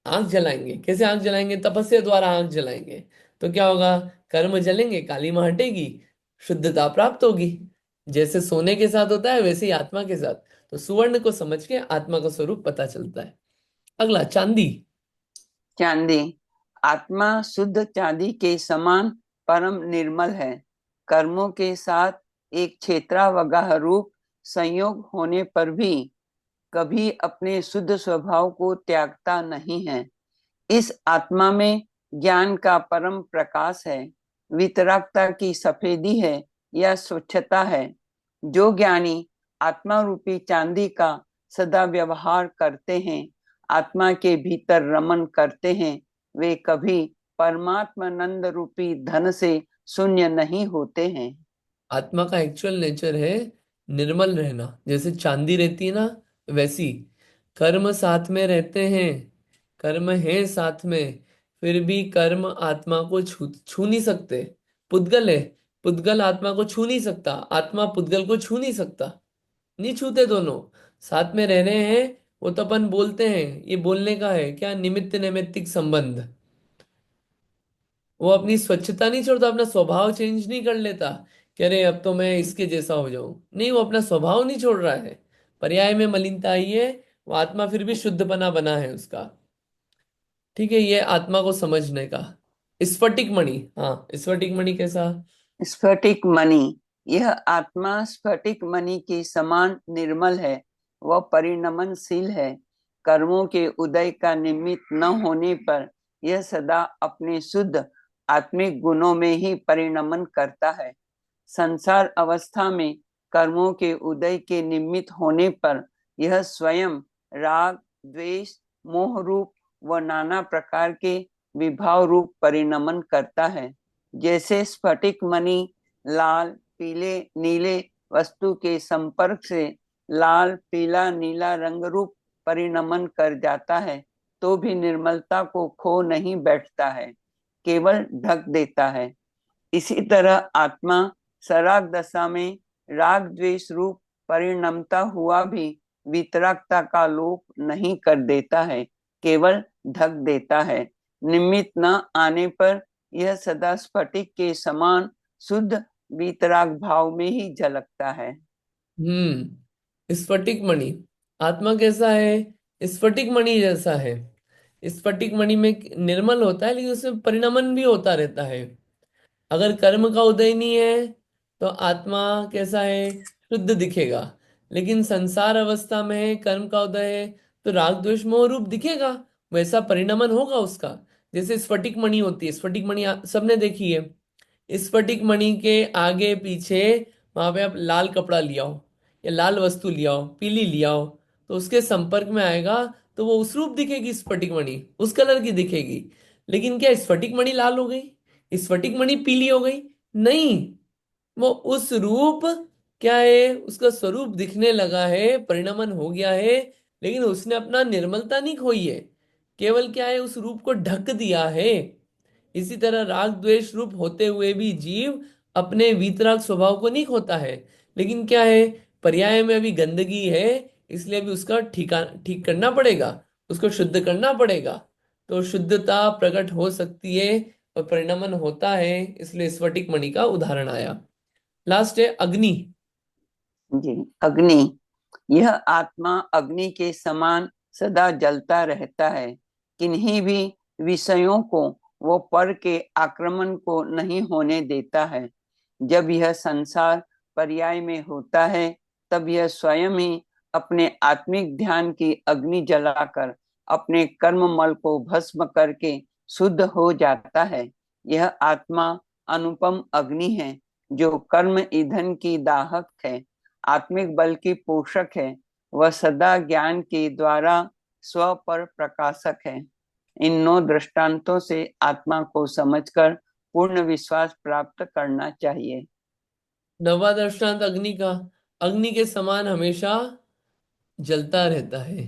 आंख जलाएंगे, कैसे आंख जलाएंगे, तपस्या द्वारा आंख जलाएंगे। तो क्या होगा, कर्म जलेंगे, कालीमा हटेगी, शुद्धता प्राप्त होगी। जैसे सोने के साथ होता है, वैसे ही आत्मा के साथ। तो सुवर्ण को समझ के आत्मा का स्वरूप पता चलता है। अगला चांदी। चांदी। आत्मा शुद्ध चांदी के समान परम निर्मल है। कर्मों के साथ एक क्षेत्रावगाह रूप संयोग होने पर भी कभी अपने शुद्ध स्वभाव को त्यागता नहीं है। इस आत्मा में ज्ञान का परम प्रकाश है, वितरागता की सफेदी है या स्वच्छता है। जो ज्ञानी आत्मा रूपी चांदी का सदा व्यवहार करते हैं, आत्मा के भीतर रमन करते हैं, वे कभी परमात्मानंद रूपी धन से शून्य नहीं होते हैं। आत्मा का एक्चुअल नेचर है निर्मल रहना। जैसे चांदी रहती है ना, वैसी कर्म साथ में रहते हैं, कर्म है साथ में, फिर भी कर्म आत्मा को छू छू नहीं सकते। पुद्गल है, पुद्गल आत्मा को छू नहीं सकता, आत्मा पुद्गल को छू नहीं सकता। नहीं छूते दोनों, साथ में रह रहे हैं। वो तो अपन बोलते हैं, ये बोलने का है क्या, निमित्त नैमित्तिक संबंध। वो अपनी स्वच्छता नहीं छोड़ता, अपना स्वभाव चेंज नहीं कर लेता कि अरे अब तो मैं इसके जैसा हो जाऊं। नहीं, वो अपना स्वभाव नहीं छोड़ रहा है। पर्याय में मलिनता आई है, वो आत्मा फिर भी शुद्धपना बना है उसका। ठीक है, ये आत्मा को समझने का। स्फटिक मणि, हाँ स्फटिक मणि कैसा। स्फटिक मणि। यह आत्मा स्फटिक मणि के समान निर्मल है, वह परिणमनशील है। कर्मों के उदय का निमित्त न होने पर यह सदा अपने शुद्ध आत्मिक गुणों में ही परिणमन करता है। संसार अवस्था में कर्मों के उदय के निमित्त होने पर यह स्वयं राग, द्वेष, मोह रूप व नाना प्रकार के विभाव रूप परिणमन करता है। जैसे स्फटिक मणि लाल, पीले, नीले वस्तु के संपर्क से लाल, पीला, नीला रंग रूप परिणमन कर जाता है, तो भी निर्मलता को खो नहीं बैठता है, केवल ढक देता है। इसी तरह आत्मा सराग दशा में राग द्वेष रूप परिणमता हुआ भी वितरागता का लोप नहीं कर देता है, केवल ढक देता है। निमित्त न आने पर यह सदा स्फटिक के समान शुद्ध वितराग भाव में ही झलकता है। स्फटिक मणि, आत्मा कैसा है, स्फटिक मणि जैसा है। स्फटिक मणि में निर्मल होता है, लेकिन उसमें परिणमन भी होता रहता है। अगर कर्म का उदय नहीं है तो आत्मा कैसा है, शुद्ध दिखेगा। लेकिन संसार अवस्था में है, कर्म का उदय है, तो राग द्वेष मोह रूप दिखेगा। वैसा परिणमन होगा उसका। जैसे स्फटिक मणि होती है, स्फटिक मणि सबने देखी है। स्फटिक मणि के आगे पीछे, वहां पे आप लाल कपड़ा लिया हो या लाल वस्तु लिया हो, पीली लिया हो, तो उसके संपर्क में आएगा, तो वो उस रूप दिखेगी, स्फटिक मणि उस कलर की दिखेगी। लेकिन क्या स्फटिक मणि लाल हो गई, स्फटिक मणि पीली हो गई? नहीं, वो उस रूप, क्या है, उसका स्वरूप दिखने लगा है, परिणमन हो गया है। लेकिन उसने अपना निर्मलता नहीं खोई है, केवल क्या है, उस रूप को ढक दिया है। इसी तरह राग द्वेष रूप होते हुए भी जीव अपने वीतराग स्वभाव को नहीं खोता है। लेकिन क्या है, पर्याय में अभी गंदगी है, इसलिए अभी उसका ठीक करना पड़ेगा, उसको शुद्ध करना पड़ेगा। तो शुद्धता प्रकट हो सकती है और परिणमन होता है, इसलिए स्फटिक मणि का उदाहरण आया। लास्ट है अग्नि। जी। अग्नि। यह आत्मा अग्नि के समान सदा जलता रहता है। किन्हीं भी विषयों को वो पर के आक्रमण को नहीं होने देता है। जब यह संसार पर्याय में होता है, तब यह स्वयं ही अपने आत्मिक ध्यान की अग्नि जलाकर अपने कर्म मल को भस्म करके शुद्ध हो जाता है। यह आत्मा अनुपम अग्नि है, जो कर्म ईंधन की दाहक है, आत्मिक बल की पोषक है। वह सदा ज्ञान के द्वारा स्व पर प्रकाशक है। इन 9 दृष्टांतों से आत्मा को समझकर पूर्ण विश्वास प्राप्त करना चाहिए। नवा दृष्टांत अग्नि का। अग्नि के समान हमेशा जलता रहता है,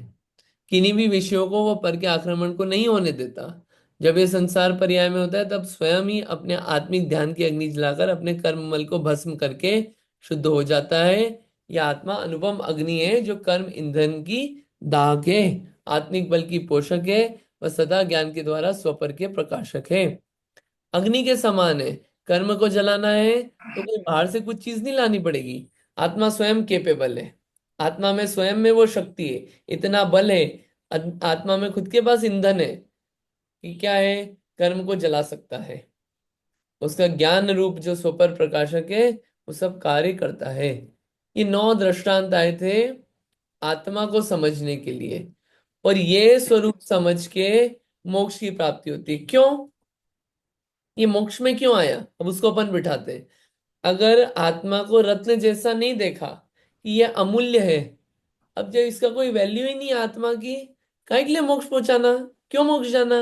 किन्हीं भी विषयों को वो पर के आक्रमण को नहीं होने देता। जब ये संसार पर्याय में होता है, तब स्वयं ही अपने आत्मिक ध्यान की अग्नि जलाकर अपने कर्म मल को भस्म करके शुद्ध हो जाता है। यह आत्मा अनुपम अग्नि है, जो कर्म ईंधन की दाहक है, आत्मिक बल की पोषक है, वह सदा ज्ञान के द्वारा स्वपर के प्रकाशक है। अग्नि के समान है। कर्म को जलाना है तो कोई बाहर से कुछ चीज नहीं लानी पड़ेगी, आत्मा स्वयं केपेबल है। आत्मा में स्वयं में वो शक्ति है, इतना बल है। आत्मा में खुद के पास ईंधन है कि क्या है, कर्म को जला सकता है। उसका ज्ञान रूप जो स्वपर प्रकाशक है, वो सब कार्य करता है। ये 9 दृष्टांत आए थे आत्मा को समझने के लिए, और ये स्वरूप समझ के मोक्ष की प्राप्ति होती है। क्यों? ये मोक्ष में क्यों आया, अब उसको अपन बिठाते हैं। अगर आत्मा को रत्न जैसा नहीं देखा कि ये अमूल्य है, अब जब इसका कोई वैल्यू ही नहीं है आत्मा की, काहे के लिए मोक्ष पहुंचाना, क्यों मोक्ष जाना।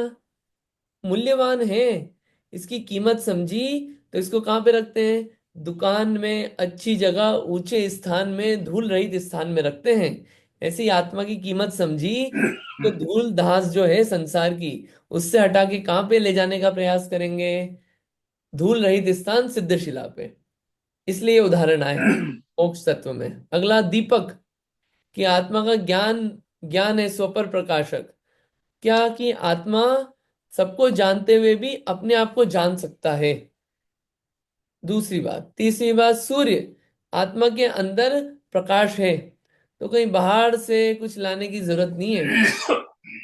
मूल्यवान है, इसकी कीमत समझी तो इसको कहाँ पे रखते हैं, दुकान में, अच्छी जगह, ऊंचे स्थान में, धूल रहित स्थान में रखते हैं। ऐसी आत्मा की कीमत समझी तो धूल धास जो है संसार की, उससे हटा के कहाँ पे ले जाने का प्रयास करेंगे, धूल रहित स्थान सिद्धशिला पे। इसलिए ये उदाहरण आए मोक्ष तत्व में। अगला दीपक, कि आत्मा का ज्ञान, ज्ञान है स्वपर प्रकाशक। क्या कि आत्मा सबको जानते हुए भी अपने आप को जान सकता है। दूसरी बात। तीसरी बात, सूर्य आत्मा के अंदर प्रकाश है, तो कहीं बाहर से कुछ लाने की जरूरत नहीं है।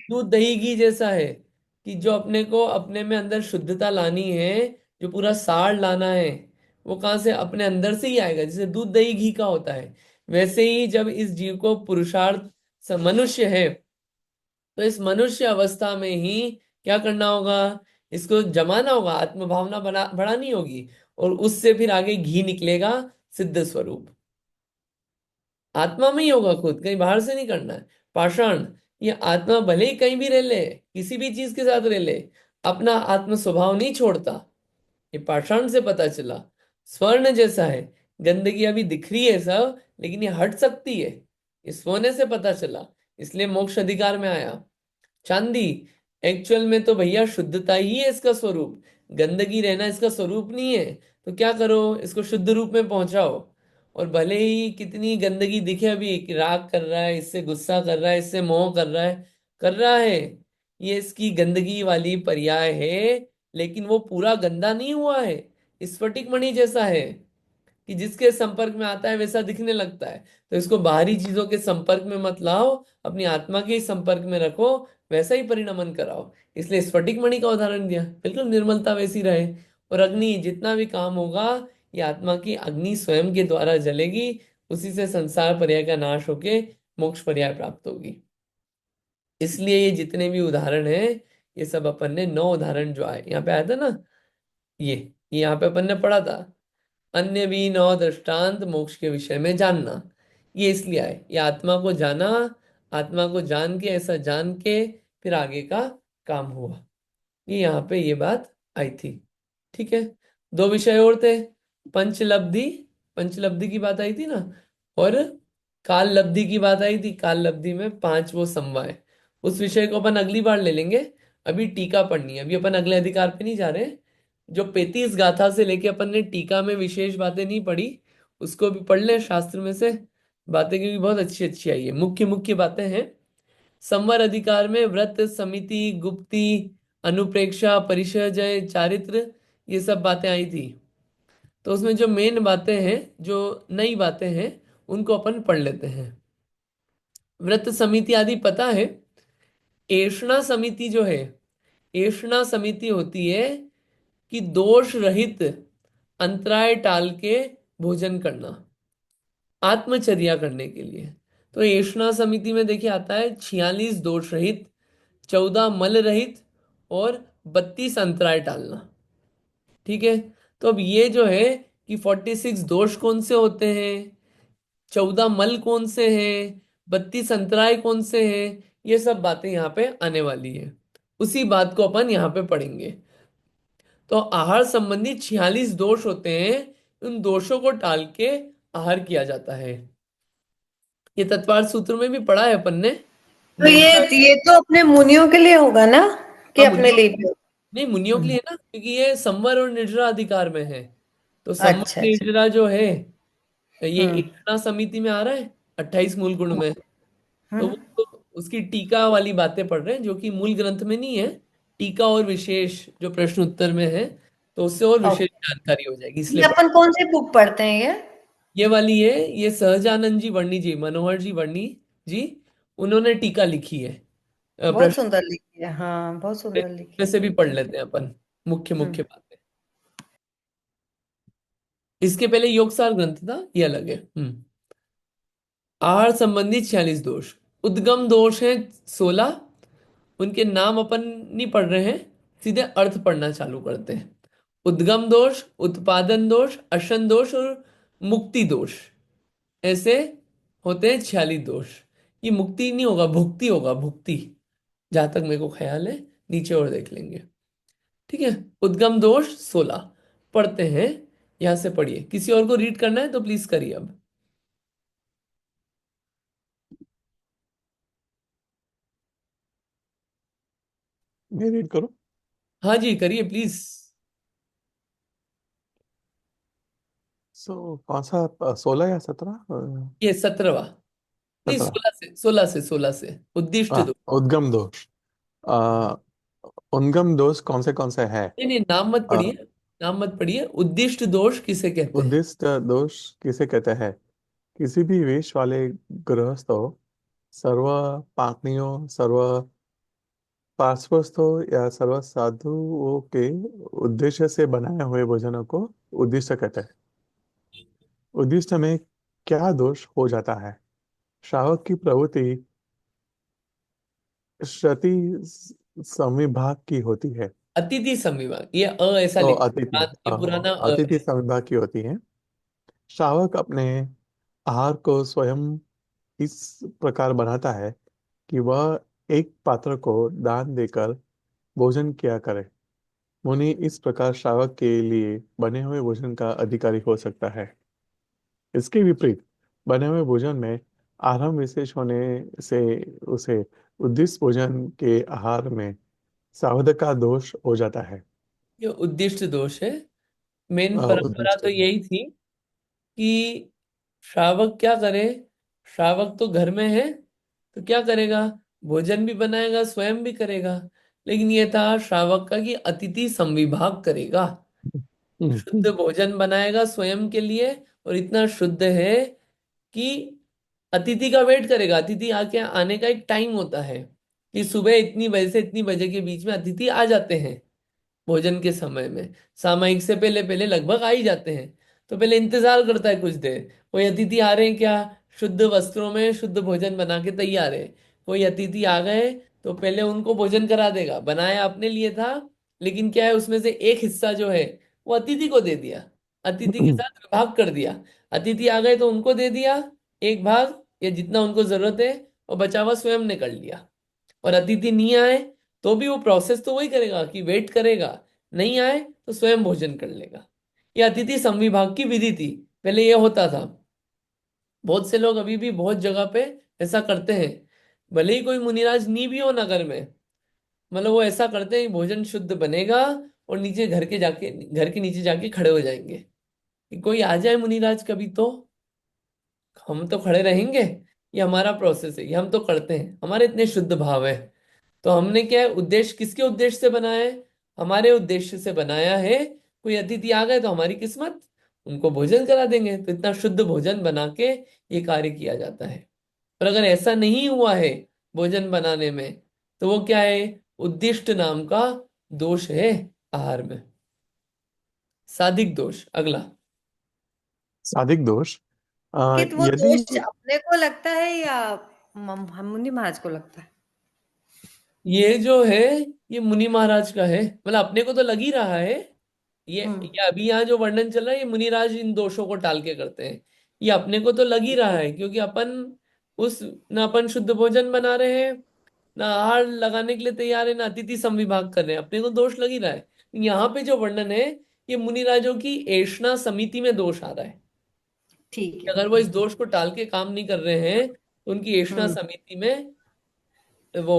दूध दही घी जैसा है, कि जो अपने को अपने में अंदर शुद्धता लानी है, जो पूरा सार लाना है, वो कहाँ से, अपने अंदर से ही आएगा। जैसे दूध दही घी का होता है, वैसे ही जब इस जीव को पुरुषार्थ मनुष्य है, तो इस मनुष्य अवस्था में ही क्या करना होगा, इसको जमाना होगा, आत्म भावना बना बढ़ानी होगी, और उससे फिर आगे घी निकलेगा, सिद्ध स्वरूप। आत्मा में ही होगा खुद, कहीं बाहर से नहीं करना है। पाषाण, ये आत्मा भले ही कहीं भी रह ले, किसी भी चीज के साथ रह ले, अपना आत्म स्वभाव नहीं छोड़ता। ये पाषाण से पता चला। स्वर्ण जैसा है, गंदगी अभी दिख रही है सब, लेकिन ये हट सकती है, इस सोने से पता चला, इसलिए मोक्ष अधिकार में आया। चांदी, एक्चुअल में तो भैया शुद्धता ही है इसका स्वरूप, गंदगी रहना इसका स्वरूप नहीं है। तो क्या करो, इसको शुद्ध रूप में पहुंचाओ। और भले ही कितनी गंदगी दिखे अभी, कि राग कर रहा है, इससे गुस्सा कर रहा है, इससे मोह कर रहा है, कर रहा है, ये इसकी गंदगी वाली पर्याय है, लेकिन वो पूरा गंदा नहीं हुआ है। स्फटिक मणि जैसा है, कि जिसके संपर्क में आता है वैसा दिखने लगता है। तो इसको बाहरी चीजों के संपर्क में मत लाओ, अपनी आत्मा के ही संपर्क में रखो, वैसा ही परिणमन कराओ। इसलिए स्फटिक मणि का उदाहरण दिया, बिल्कुल निर्मलता वैसी रहे। और अग्नि, जितना भी काम होगा, ये आत्मा की अग्नि स्वयं के द्वारा जलेगी, उसी से संसार पर्याय का नाश होके मोक्ष पर्याय प्राप्त होगी। इसलिए ये जितने भी उदाहरण हैं, ये सब अपन ने 9 उदाहरण जो आए यहाँ पे आया था ना, ये यहाँ पे अपन ने पढ़ा था। अन्य भी 9 दृष्टांत मोक्ष के विषय में जानना, ये इसलिए आए, ये आत्मा को जाना, आत्मा को जान के, ऐसा जान के फिर आगे का काम हुआ। ये यहाँ पे ये बात आई थी। ठीक है। 2 विषय और थे। पंचलब्धि, पंचलब्धि की बात आई थी ना, और काल लब्धि की बात आई थी। काल लब्धि में 5 वो समवाय, उस विषय को अपन अगली बार ले लेंगे। अभी टीका पढ़नी है, अभी अपन अगले अधिकार पे नहीं जा रहे। जो 35 गाथा से लेके अपन ने टीका में विशेष बातें नहीं पढ़ी, उसको भी पढ़ लें शास्त्र में से बातें, क्योंकि बहुत अच्छी अच्छी आई है, मुख्य मुख्य बातें हैं। संवर अधिकार में व्रत, समिति, गुप्ति, अनुप्रेक्षा, परिचय, चारित्र, ये सब बातें आई थी। तो उसमें जो मेन बातें हैं, जो नई बातें हैं, उनको अपन पढ़ लेते हैं। व्रत समिति आदि पता है। एषणा समिति जो है, एषणा समिति होती है कि दोष रहित अंतराय टाल के भोजन करना, आत्मचर्या करने के लिए। तो एषणा समिति में देखिए आता है 46 दोष रहित, 14 मल रहित और 32 अंतराय टालना। ठीक है। तो अब ये जो है कि 46 दोष कौन से होते हैं, 14 मल कौन से हैं, 32 अंतराय कौन से हैं, ये सब बातें यहाँ पे आने वाली है। उसी बात को अपन यहाँ पे पढ़ेंगे। तो आहार संबंधी 46 दोष होते हैं, उन दोषों को टाल के आहार किया जाता है। ये तत्वार्थ सूत्र में भी पढ़ा है अपन ने। तो ये तो अपने मुनियों के लिए होगा ना, कि हाँ, अपने मुनियों, लिए भी होगा? नहीं मुनियों के लिए ना, क्योंकि ये संवर और निर्जरा अधिकार में है। तो संवर अच्छा अच्छा। निर्जरा जो है ये हम्म एकता समिति में आ रहा है 28 मूल गुण में। तो वो हम्म। तो उसकी टीका वाली बातें पढ़ रहे हैं, जो कि मूल ग्रंथ में नहीं है। टीका और विशेष जो प्रश्न उत्तर में है, तो उससे और विशेष ओके। जानकारी हो जाएगी, इसलिए ये अपन कौन सी बुक पढ़ते हैं ये? ये वाली है। ये सहजानंद जी वर्णी जी, मनोहर जी वर्णी जी, उन्होंने टीका लिखी है। बहुत प्रश्न सुंदर लिखी है, हाँ बहुत सुंदर लिखी में है। से भी पढ़ लेते हैं अपन मुख्य हम्म। मुख्य बातें। इसके पहले योगसार ग्रंथ था, ये अलग है। आहार संबंधी 46 दोष। उद्गम दोष है 16। उनके नाम अपन नहीं पढ़ रहे हैं, सीधे अर्थ पढ़ना चालू करते हैं। उद्गम दोष, उत्पादन दोष, अशन दोष और मुक्ति दोष, ऐसे होते हैं 46 दोष। ये मुक्ति नहीं होगा, भुक्ति होगा, भुक्ति, जहां तक मेरे को ख्याल है। नीचे और देख लेंगे। ठीक है। उद्गम दोष 16 पढ़ते हैं। यहां से पढ़िए, किसी और को रीड करना है तो प्लीज करिए अब। मैं रीड करूं? हाँ जी, करिए प्लीज। कौन सा, 16 या 17? ये 17वां, नहीं 17। 16 से उद्दिष्ट हाँ, दो। उद्गम दोष। आ, उद्गम दोष कौन से है? नहीं नहीं, नाम मत आ, पढ़िए, नाम मत पढ़िए। उद्दिष्ट दोष किसे कहते हैं? उद्दिष्ट दोष किसे कहते हैं? किसी भी वेश वाले गृहस्थों, सर्व पापनियों, सर्व पार्श्वस्थों या सर्व साधुओं के उद्देश्य से बनाए हुए भोजनों को उद्दिष्ट कहते हैं। उद्दिष्ट में क्या दोष हो जाता है? श्रावक की प्रवृत्ति श्रुति संविभाग की होती है। अतिथि संविभाग, ये ऐसा तो लिखा अतिथि, है, ये पुराना अतिथि है। संविभाग की होती है। श्रावक अपने आहार को स्वयं इस प्रकार बनाता है कि वह एक पात्र को दान देकर भोजन किया करे। मुनि इस प्रकार श्रावक के लिए बने हुए भोजन का अधिकारी हो सकता है। इसके विपरीत बने हुए भोजन में आरंभ विशेष होने से उसे उद्दिष्ट भोजन के आहार में सावध का दोष हो जाता है। ये उद्दिष्ट दोष है। मेन परंपरा उद्दिष्ट। तो यही थी कि श्रावक क्या करे। श्रावक तो घर में है, तो क्या करेगा, भोजन भी बनाएगा, स्वयं भी करेगा। लेकिन ये था श्रावक का कि अतिथि संविभाग करेगा, शुद्ध भोजन बनाएगा स्वयं के लिए। और इतना शुद्ध है कि अतिथि का वेट करेगा। अतिथि आके आने का एक टाइम होता है कि सुबह इतनी बजे से इतनी बजे के बीच में अतिथि आ जाते हैं। भोजन के समय में सामयिक से पहले पहले लगभग आ ही जाते हैं। तो पहले इंतजार करता है कुछ देर, कोई अतिथि आ रहे हैं क्या, शुद्ध वस्त्रों में शुद्ध भोजन बना के तैयार है। कोई अतिथि आ गए तो पहले उनको भोजन करा देगा, बनाया अपने लिए था, लेकिन क्या है उसमें से एक हिस्सा जो है वो अतिथि को दे दिया, अतिथि के साथ विभाग कर दिया। अतिथि आ गए तो उनको दे दिया एक भाग, या जितना उनको जरूरत है, और बचा हुआ स्वयं ने कर लिया। और अतिथि नहीं आए तो भी वो प्रोसेस तो वही करेगा कि वेट करेगा, नहीं आए तो स्वयं भोजन कर लेगा। ये अतिथि संविभाग की विधि थी, पहले ये होता था। बहुत से लोग अभी भी बहुत जगह पे ऐसा करते हैं, भले ही कोई मुनिराज नहीं भी हो नगर में, मतलब वो ऐसा करते हैं कि भोजन शुद्ध बनेगा और नीचे घर के नीचे जाके खड़े हो जाएंगे कि कोई आ जाए मुनिराज कभी तो हम तो खड़े रहेंगे। ये हमारा प्रोसेस है, ये हम तो करते हैं, हमारे इतने शुद्ध भाव है। तो हमने क्या है, उद्देश्य किसके उद्देश्य से बनाया है, हमारे उद्देश्य से बनाया है। कोई अतिथि आ गए तो हमारी किस्मत, उनको भोजन करा देंगे। तो इतना शुद्ध भोजन बना के ये कार्य किया जाता है। और अगर ऐसा नहीं हुआ है भोजन बनाने में, तो वो क्या है, उद्दिष्ट नाम का दोष है आहार में। साधिक दोष अगला। साधिक दोष कि वो यदि दोष अपने को लगता है या मुनि महाराज को लगता है? ये जो है ये मुनि महाराज का है, मतलब अपने को तो लग ही रहा है। हम्म ये अभी यहाँ जो वर्णन चल रहा है ये मुनिराज इन दोषों को टाल के करते हैं। ये अपने को तो लग ही रहा है, क्योंकि अपन उस ना अपन शुद्ध भोजन बना रहे हैं, ना आहार लगाने के लिए तैयार है, ना अतिथि समविभाग कर रहे हैं, अपने को दोष लग ही रहा है। यहाँ पे जो वर्णन है ये मुनिराजों की ऐषणा समिति में दोष आ रहा है। ठीक है। अगर वो इस दोष को टाल के काम नहीं कर रहे हैं तो उनकी ऐषणा हम्म समिति में वो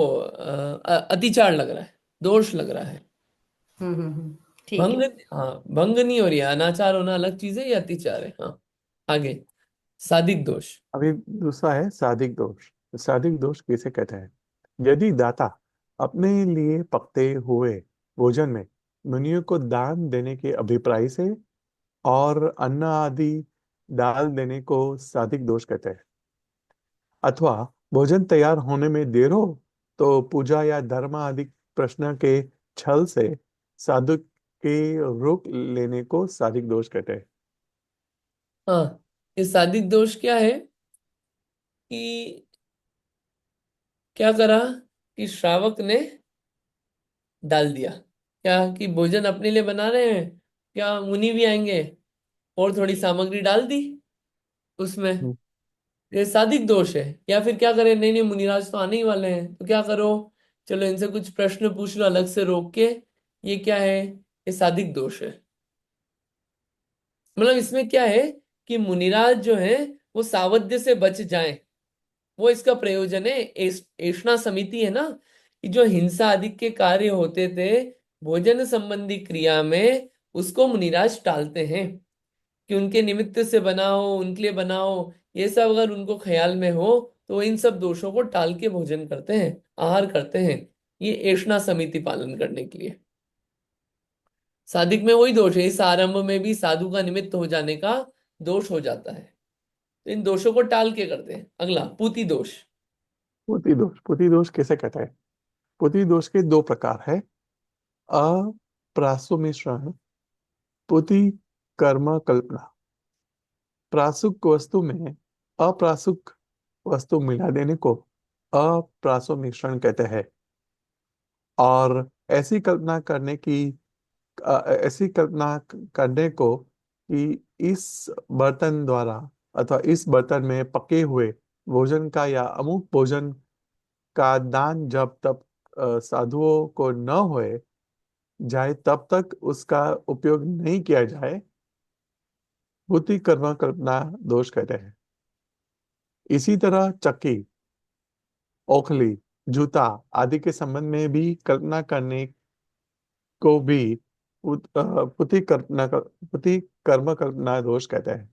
अतिचार लग रहा है, दोष लग रहा है। ठीक भंग, है। हाँ भंग नहीं हो रही है, अनाचार होना अलग चीज है, ये अतिचार है। हाँ आगे, सादिक दोष। अभी दूसरा है सादिक दोष। सादिक दोष किसे कहते हैं? यदि दाता अपने लिए पकते हुए भोजन में मुनियों को दान देने के अभिप्राय से और अन्न आदि डाल देने को सादिक दोष कहते हैं। अथवा भोजन तैयार होने में देर हो तो पूजा या धर्म आदि प्रश्न के छल से साधु के रोक लेने को सादिक दोष कहते हैं। हाँ, ये सादिक दोष क्या है कि क्या करा कि श्रावक ने डाल दिया, क्या कि भोजन अपने लिए बना रहे हैं, क्या मुनि भी आएंगे, और थोड़ी सामग्री डाल दी उसमें। हम्म, ये सादिक दोष है। या फिर क्या करें, नहीं नहीं मुनिराज तो आने ही वाले हैं, तो क्या करो, चलो इनसे कुछ प्रश्न पूछ लो अलग से रोक के। ये क्या है, ये सादिक दोष है। मतलब इसमें क्या है कि मुनिराज जो है वो सावध्य से बच जाएं, वो इसका प्रयोजन है। ऐषणा समिति है ना, कि जो हिंसा आदि के कार्य होते थे भोजन संबंधी क्रिया में, उसको मुनिराज टालते हैं कि उनके निमित्त से बनाओ, उनके लिए बनाओ, ये सब अगर उनको ख्याल में हो तो वो इन सब दोषों को टाल के भोजन करते हैं, आहार करते हैं, ये ऐषणा समिति पालन करने के लिए। सादिक में वही दोष है, इस आरंभ में भी साधु का निमित्त हो जाने का दोष हो जाता है, तो इन दोषों को टाल के करते हैं। अगला, पूति दोष। पुति दोष। पुति दोष किसे कहते हैं? पुति दोष के दो प्रकार है। अप्रासुमिश्रण पुति कर्म कल्पना। प्रासुक वस्तु में अप्रासुक वस्तु मिला देने को अप्रासो मिश्रण कहते हैं। और ऐसी कल्पना करने को कि इस बर्तन द्वारा अथवा इस बर्तन में पके हुए भोजन का या अमुक भोजन का दान जब तक साधुओं को न होए जाए तब तक उसका उपयोग नहीं किया जाए, बुद्धि कर्म कल्पना दोष कहते हैं। इसी तरह चक्की, ओखली, जूता आदि के संबंध में भी कल्पना करने को भी पुति कर्म कल्पना दोष कहते हैं।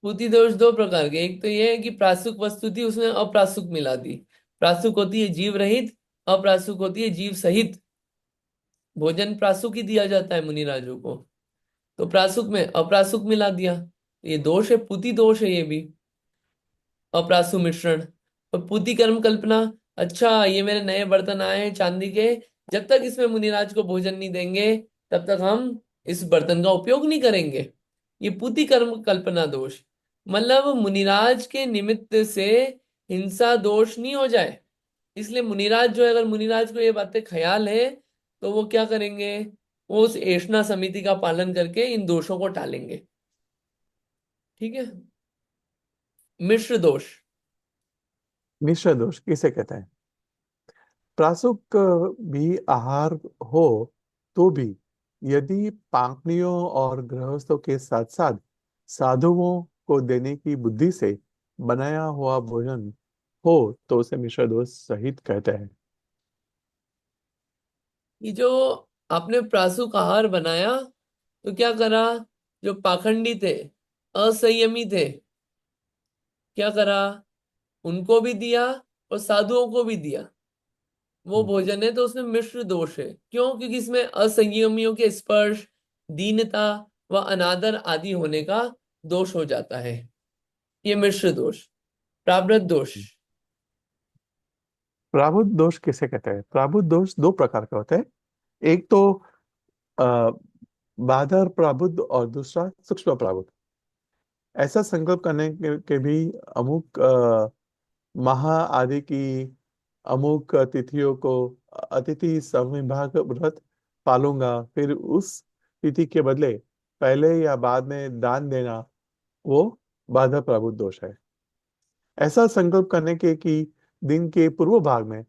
पूति दोष दो प्रकार के, एक तो ये है कि प्रासुक वस्तु थी उसने अप्रासुक मिला दी। प्रासुक होती है जीव रहित, अप्रासुक होती है जीव सहित। भोजन प्रासुक ही दिया जाता है मुनिराजों को, तो प्रासुक में अप्रासुक मिला दिया, ये दोष है, पूति दोष है ये भी, अप्रासु मिश्रण। और पूति कर्म कल्पना, अच्छा ये मेरे नए बर्तन आए हैं चांदी के, जब तक इसमें मुनिराज को भोजन नहीं देंगे तब तक हम इस बर्तन का उपयोग नहीं करेंगे। ये पूति कर्म कल्पना दोष, मतलब मुनिराज के निमित्त से हिंसा दोष नहीं हो जाए, इसलिए मुनिराज जो है, अगर मुनिराज को ये बातें ख्याल है तो वो क्या करेंगे, वो उस ऐषणा समिति का पालन करके इन दोषों को टालेंगे। ठीक है। मिश्र दोष। मिश्र दोष किसे कहते हैं? प्रासुक भी आहार हो तो भी यदि पांखनियों और गृहस्थों के साथ साथ साधुओं को देने की बुद्धि से बनाया हुआ भोजन हो तो उसे मिश्र दोष सहित कहते हैं। ये जो आपने प्रासुक आहार बनाया तो क्या करा, जो पाखंडी थे, असंयमी थे, क्या करा, उनको भी दिया और साधुओं को भी दिया, वो भोजन है, तो उसमें मिश्र दोष है। क्यों? क्योंकि इसमें असंयमियों के स्पर्श, दीनता व अनादर आदि होने का दोष हो जाता है, ये मिश्र दोष। प्रारब्ध दोष। प्राबुद्ध दोष किसे कहते हैं? प्राबुद्ध दोष दो प्रकार के होते हैं। एक तो बादर प्राबुद्ध और दूसरा सूक्ष्म प्राबुद्ध। ऐसा संकल्प करने के भी अमुक महा आदि की अमुक तिथियों को अतिथि समविभाग व्रत पालूंगा, फिर उस तिथि के बदले पहले या बाद में दान देना, वो बाधा प्रभुत दोष है। ऐसा संकल्प करने के कि दिन के पूर्व भाग में,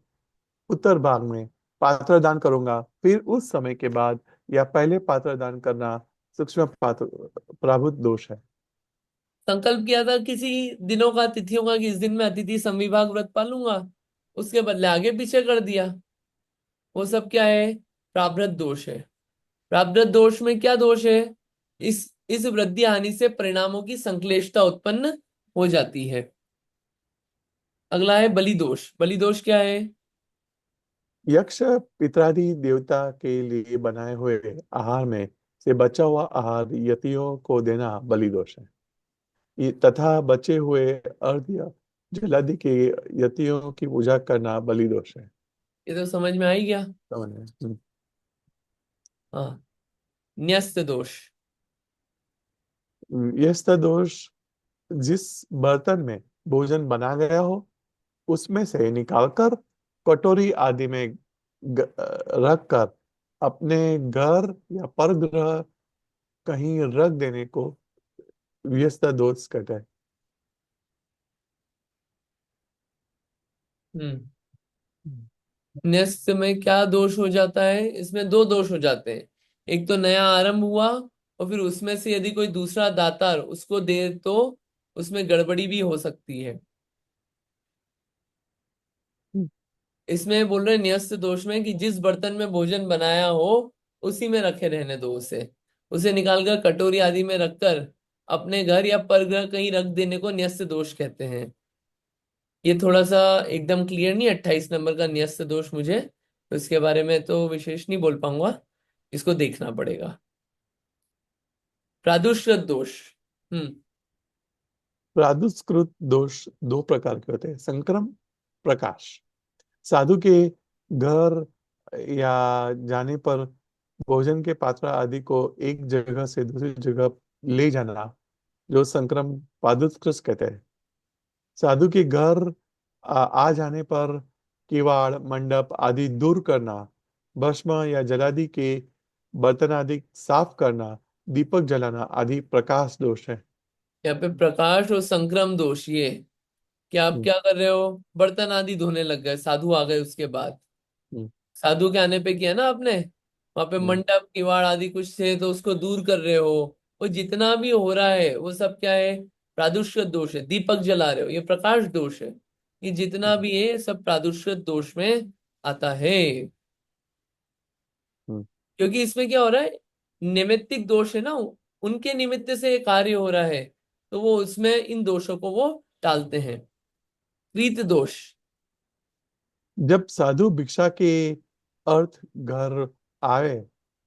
उत्तर भाग में पात्र दान करूंगा, फिर उस समय के बाद या पहले पात्र दान करना सूक्ष्म पात्र प्रभुत दोष है। संकल्प किया था किसी दिनों का, तिथियों का, कि इस दिन में अतिथि समविभाग व्रत पालूंगा, उसके बदले आगे पीछे कर दिया। वो सब क्या है? प्रारब्ध दोष है। प्रारब्ध दोष में क्या दोष है? इस वृद्धि हानि से परिणामों की संश्लेषता उत्पन्न हो जाती है। अगला है बलि दोष। बलि दोष क्या है? यक्ष पितरादि देवता के लिए बनाए हुए आहार में से बचा हुआ आहार यतियों को देना बलि दोष है। तथा बचे हुए अर्घ्य जलादि के यतियों की पूजा करना बलि दोष है। ये तो समझ में आ ही गया। समझ में? हाँ। न्यस्त दोष। यह दोष जिस बर्तन में भोजन बना गया हो उसमें से निकालकर कटोरी आदि में रख कर अपने घर या परगृह कहीं रख देने को व्यस्त दोष कहते हैं। हम्म। न्यस्त में क्या दोष हो जाता है? इसमें दो दोष हो जाते हैं। एक तो नया आरंभ हुआ, और फिर उसमें से यदि कोई दूसरा दातार उसको दे तो उसमें गड़बड़ी भी हो सकती है। इसमें बोल रहे हैं न्यस्त दोष में कि जिस बर्तन में भोजन बनाया हो उसी में रखे रहने दो उसे। उसे निकालकर कटोरी आदि में रखकर अपने घर या परग्रह कहीं रख देने को न्यस्त दोष कहते हैं। ये थोड़ा सा एकदम क्लियर नहीं, 28 नंबर का न्यस्त दोष मुझे, तो इसके बारे में तो विशेष नहीं बोल पाऊंगा, इसको देखना पड़ेगा। प्रादुष्कृत दोष। हम्म। प्रादुष्कृत दोष दो प्रकार के होते हैं। संक्रम प्रकाश, साधु के घर या जाने पर भोजन के पात्र आदि को एक जगह से दूसरी जगह ले जाना, जो संक्रम पादुष्कृत कहते हैं। साधु के घर आ जाने पर किवाड़ मंडप आदि दूर करना, भस्म या जलादि के बर्तन आदि साफ करना, दीपक जलाना आदि प्रकाश दोष है। यहाँ पे प्रकाश और संक्रम दोष ये कि आप हम्म, क्या कर रहे हो? बर्तन आदि धोने लग गए, साधु आ गए उसके बाद। हम्म, साधु के आने पे किया ना आपने, वहां पे हम्म, मंडप किवाड़ आदि कुछ थे तो उसको दूर कर रहे हो। वो जितना भी हो रहा है वो सब क्या है? प्रादुष्कृत दोष है। दीपक जला रहे हो, ये प्रकाश दोष है। ये जितना हम्म, भी है ये सब प्रादुष्कृत दोष में आता है। हम्म, क्योंकि इसमें क्या हो रहा है? नैमित्तिक दोष है ना, उनके निमित्त से ये कार्य हो रहा है, तो वो उसमें इन दोषों को वो टालते हैं। प्रीत दोष। जब साधु भिक्षा के अर्थ घर आए,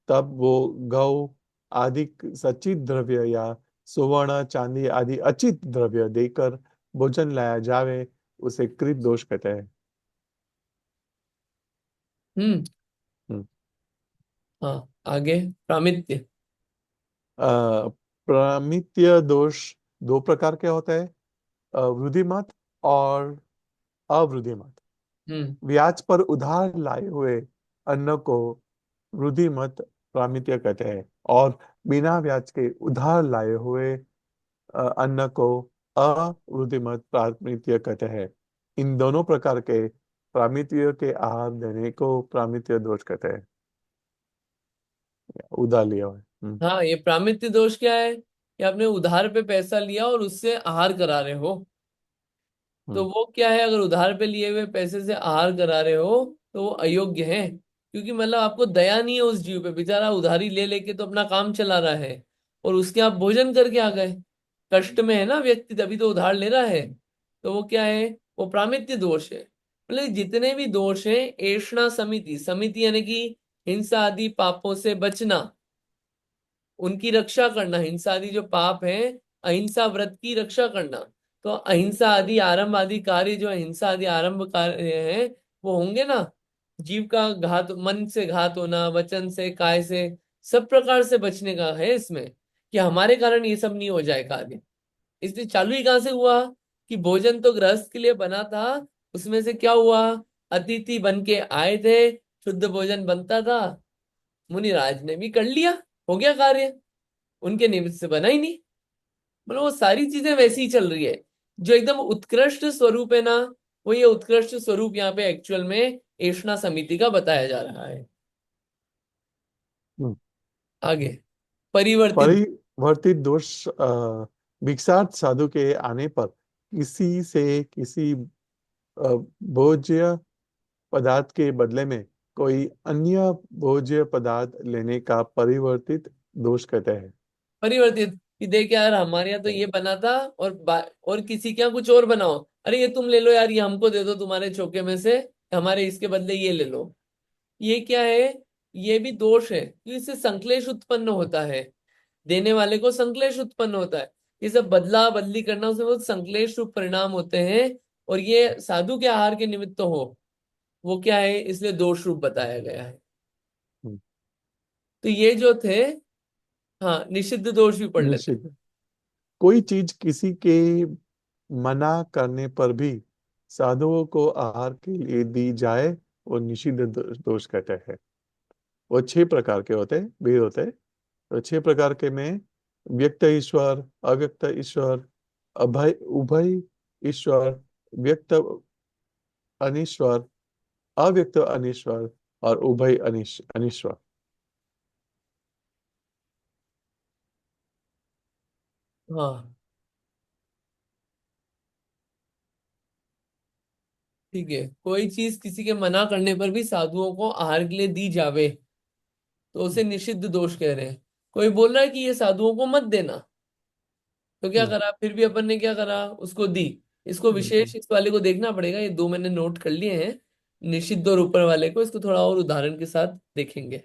तब वो गौ आदि सच्चित द्रव्य या सुवर्ण चांदी आदि अचित द्रव्य देकर भोजन लाया जावे, उसे कृत दोष कहते हैं। हम्म। हम्म। हाँ, आगे प्रामित्य। प्रामित्य दोष दो प्रकार के होते हैं, वृद्धिमत और अवृद्धिमत। हम्म। ब्याज पर उधार लाए हुए अन्न को वृद्धिमत प्रामित्य कहते हैं, और बिना ब्याज के उधार लाए हुए अन्न को अवृद्धिमत प्रामित्य कहते हैं। इन दोनों प्रकार के प्रामित्य के आहार देने को प्रामित्य दोष कहते हैं। उधार लिया हुआ है। हाँ, ये प्रामित्य दोष क्या है? कि आपने उधार पे पैसा लिया और उससे आहार करा रहे हो। तो हम्म, वो क्या है? अगर उधार पे लिए हुए पैसे से आहार करा रहे हो तो वो अयोग्य है। क्योंकि मतलब आपको दया नहीं है उस जीव पे, बेचारा उधारी ले लेके तो अपना काम चला रहा है, और उसके आप भोजन करके आ गए। कष्ट में है ना व्यक्ति, तभी तो उधार ले रहा है। तो वो क्या है? वो प्रामित्य दोष है। मतलब जितने भी दोष हैं, ऐषणा समिति, समिति यानी कि हिंसा आदि पापों से बचना, उनकी रक्षा करना। हिंसा आदि जो पाप है, अहिंसा व्रत की रक्षा करना। तो अहिंसा आदि आरंभ आदि कार्य जो हिंसा आदि आरंभ कार्य है, वो होंगे ना। जीव का घात, मन से घात होना, वचन से, काय से, सब प्रकार से बचने का है इसमें, कि हमारे कारण ये सब नहीं हो जाए कार्य। इसलिए चालू ही कहां से हुआ कि भोजन तो गृहस्थ के लिए बना था, उसमें से क्या हुआ, अतिथि बन के आए थे, शुद्ध भोजन बनता था, मुनिराज ने भी कर लिया, हो गया कार्य, उनके निमित्त से बना ही नहीं। मतलब वो सारी चीजें वैसी ही चल रही है। जो एकदम उत्कृष्ट स्वरूप है ना, वो ये उत्कृष्ट स्वरूप यहाँ पे एक्चुअल में एषणा समिति का बताया जा रहा है। हम्म। आगे, परिवर्तित। परिवर्तित दोष भिक्षार्थ साधु के आने पर किसी से किसी भोज्य पदार्थ के बदले में कोई अन्य भोज्य पदार्थ लेने का परिवर्तित दोष कहते हैं। परिवर्तित, कि देख यार हमारे यहाँ तो ये बना था, और किसी के यहाँ कुछ और बनाओ, अरे ये तुम ले लो यार, ये हमको दे दो तुम्हारे चौके में से, हमारे इसके बदले ये ले लो। ये क्या है, ये भी दोष है, कि इससे संक्लेश उत्पन्न होता है, देने वाले को संक्लेश उत्पन्न होता है। ये सब बदला बदली करना, उसमें बहुत संक्लेश रूप परिणाम होते हैं। और ये साधु के आहार के निमित्त तो हो, वो क्या है, इसलिए दोष रूप बताया गया है। हम्म। तो ये जो थे, हाँ, निषिद्ध दोष भी पढ़ लेते निश्चित। कोई चीज किसी के मना करने पर भी साधुओं को आहार के लिए दी जाए, वो निषिद्ध दोष कहते हैं। वो 6 प्रकार के होते हैं, भेद होते हैं। तो 6 प्रकार के में व्यक्त ईश्वर, अव्यक्त ईश्वर, अभय उभय ईश्वर, व्यक्त अनीश्वर, अव्यक्त अनीश्वर और उभय अनीश्वर। हैं। हाँ, ठीक है, कोई चीज किसी के मना करने पर भी साधुओं को आहार के लिए दी जावे, तो उसे निषिद्ध दोष कह रहे हैं। कोई बोल रहा है कि ये साधुओं को मत देना, तो क्या हम्म, करा, फिर भी अपन ने क्या करा, उसको दी। इसको हम्म, विशेष इस वाले को देखना पड़ेगा, ये दो मैंने नोट कर लिए हैं, निषिद्ध और ऊपर वाले को, इसको थोड़ा और उदाहरण के साथ देखेंगे।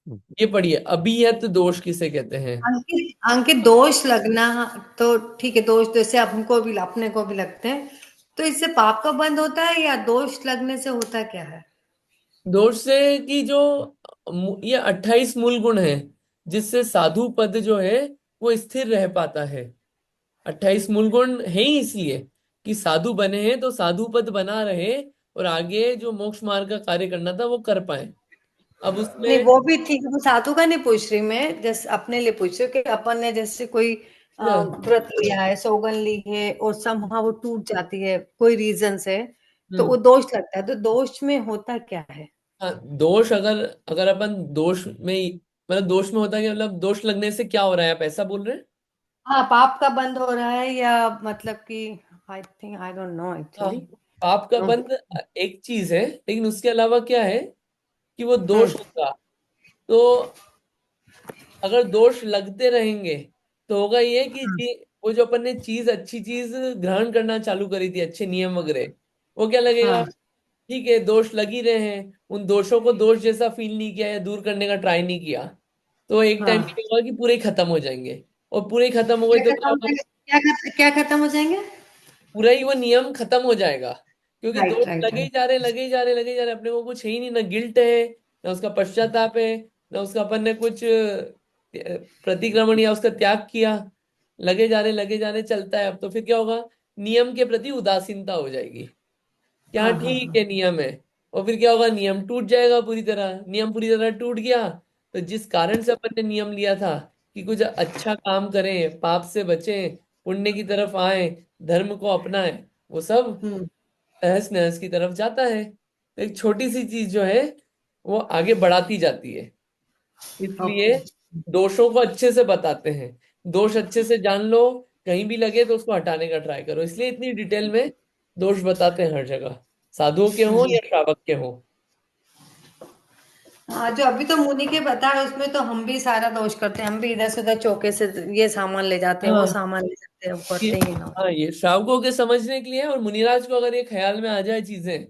हम्म, ये पढ़िए, अभियत दोष किसे कहते हैं। अंकित अंकित, दोष लगना तो ठीक है, दोष जैसे हमको भी अपने को भी लगते हैं, तो इससे पाप का बंद होता है या दोष लगने से होता क्या है? दोष से कि जो ये 28 मूल गुण है, जिससे साधु पद जो है वो स्थिर रह पाता है। 28 मूल गुण है ही इसलिए कि साधु बने हैं, तो साधु पद बना रहे, और आगे जो मोक्ष मार्ग का कार्य करना था वो कर पाए। अब नहीं, उसमें वो भी ठीक है, वो साधु का नहीं पूछ रही मैं, जैसे अपने लिए पूछ रही हूँ कि अपन ने जैसे कोई ना, व्रत लिया है, सौगन ली है और समहाउ वो टूट जाती है कोई रीजन से, तो वो हम्म, दोष लगता है, तो दोष में होता क्या है? हाँ, दोष, अगर अगर अपन दोष में मतलब दोष में होता है कि, मतलब दोष लगने से क्या हो रहा है, आप ऐसा बोल रहे हैं। हाँ, पाप का बंद हो रहा है या मतलब कि, I think, I don't know हाँ, एक्चुअली। पाप का हम्म। बंध एक चीज है, लेकिन उसके अलावा क्या है कि वो हम्म। दोष होगा। तो अगर दोष लगते रहेंगे तो होगा ये कि वो जो अपन ने चीज, अच्छी चीज ग्रहण करना चालू करी थी, अच्छे नियम वगैरह, वो क्या लगेगा, हाँ। ठीक है, दोष लग ही रहे हैं, उन दोषों को दोष जैसा फील नहीं किया या दूर करने का ट्राई नहीं किया, तो एक टाइम हाँ, पे होगा कि पूरे ही खत्म हो जाएंगे। और पूरे ही खत्म हो गए क्या तो खत्म क्या हो होगा, जाएंगे? क्या खत्म हो जाएंगे? पूरा ही वो नियम खत्म हो जाएगा। क्योंकि राइट, दोष राइट, लगे ही राइट। जा रहे, लगे ही जा रहे, लगे ही जा रहे, अपने को कुछ है ही नहीं, ना गिल्ट है, ना उसका पश्चाताप है, ना उसका अपन ने कुछ प्रतिक्रमण या उसका त्याग किया। लगे जा रहे, लगे जा रहे, चलता है। अब तो फिर क्या होगा, नियम के प्रति उदासीनता हो जाएगी, क्या हाँ, हाँ, ठीक हाँ। है नियम है। और फिर क्या होगा, नियम टूट जाएगा पूरी तरह, नियम पूरी तरह टूट गया, तो जिस कारण से अपन ने नियम लिया था कि कुछ अच्छा काम करें, पाप से बचें, पुण्य की तरफ आए, धर्म को अपनाएं, वो सब हम्म। तहस नहस की तरफ जाता है। तो एक छोटी सी चीज जो है वो आगे बढ़ाती जाती है। इसलिए ओके। दोषों को अच्छे से बताते हैं, दोष अच्छे से जान लो, कहीं भी लगे तो उसको हटाने का ट्राई करो, इसलिए इतनी डिटेल में दोष बताते हैं हर जगह, साधुओं के हों या श्रावक के हों। हाँ, जो अभी तो मुनि के बताया उसमें तो हम भी सारा दोष करते हैं, हम भी इधर से उधर चौके से ये सामान ले जाते हैं, वो हाँ, सामान ले जाते हैं, वो ये, करते ही ना। हाँ, ये श्रावकों के समझने के लिए है, और मुनिराज को अगर ये ख्याल में आ जाए चीजें,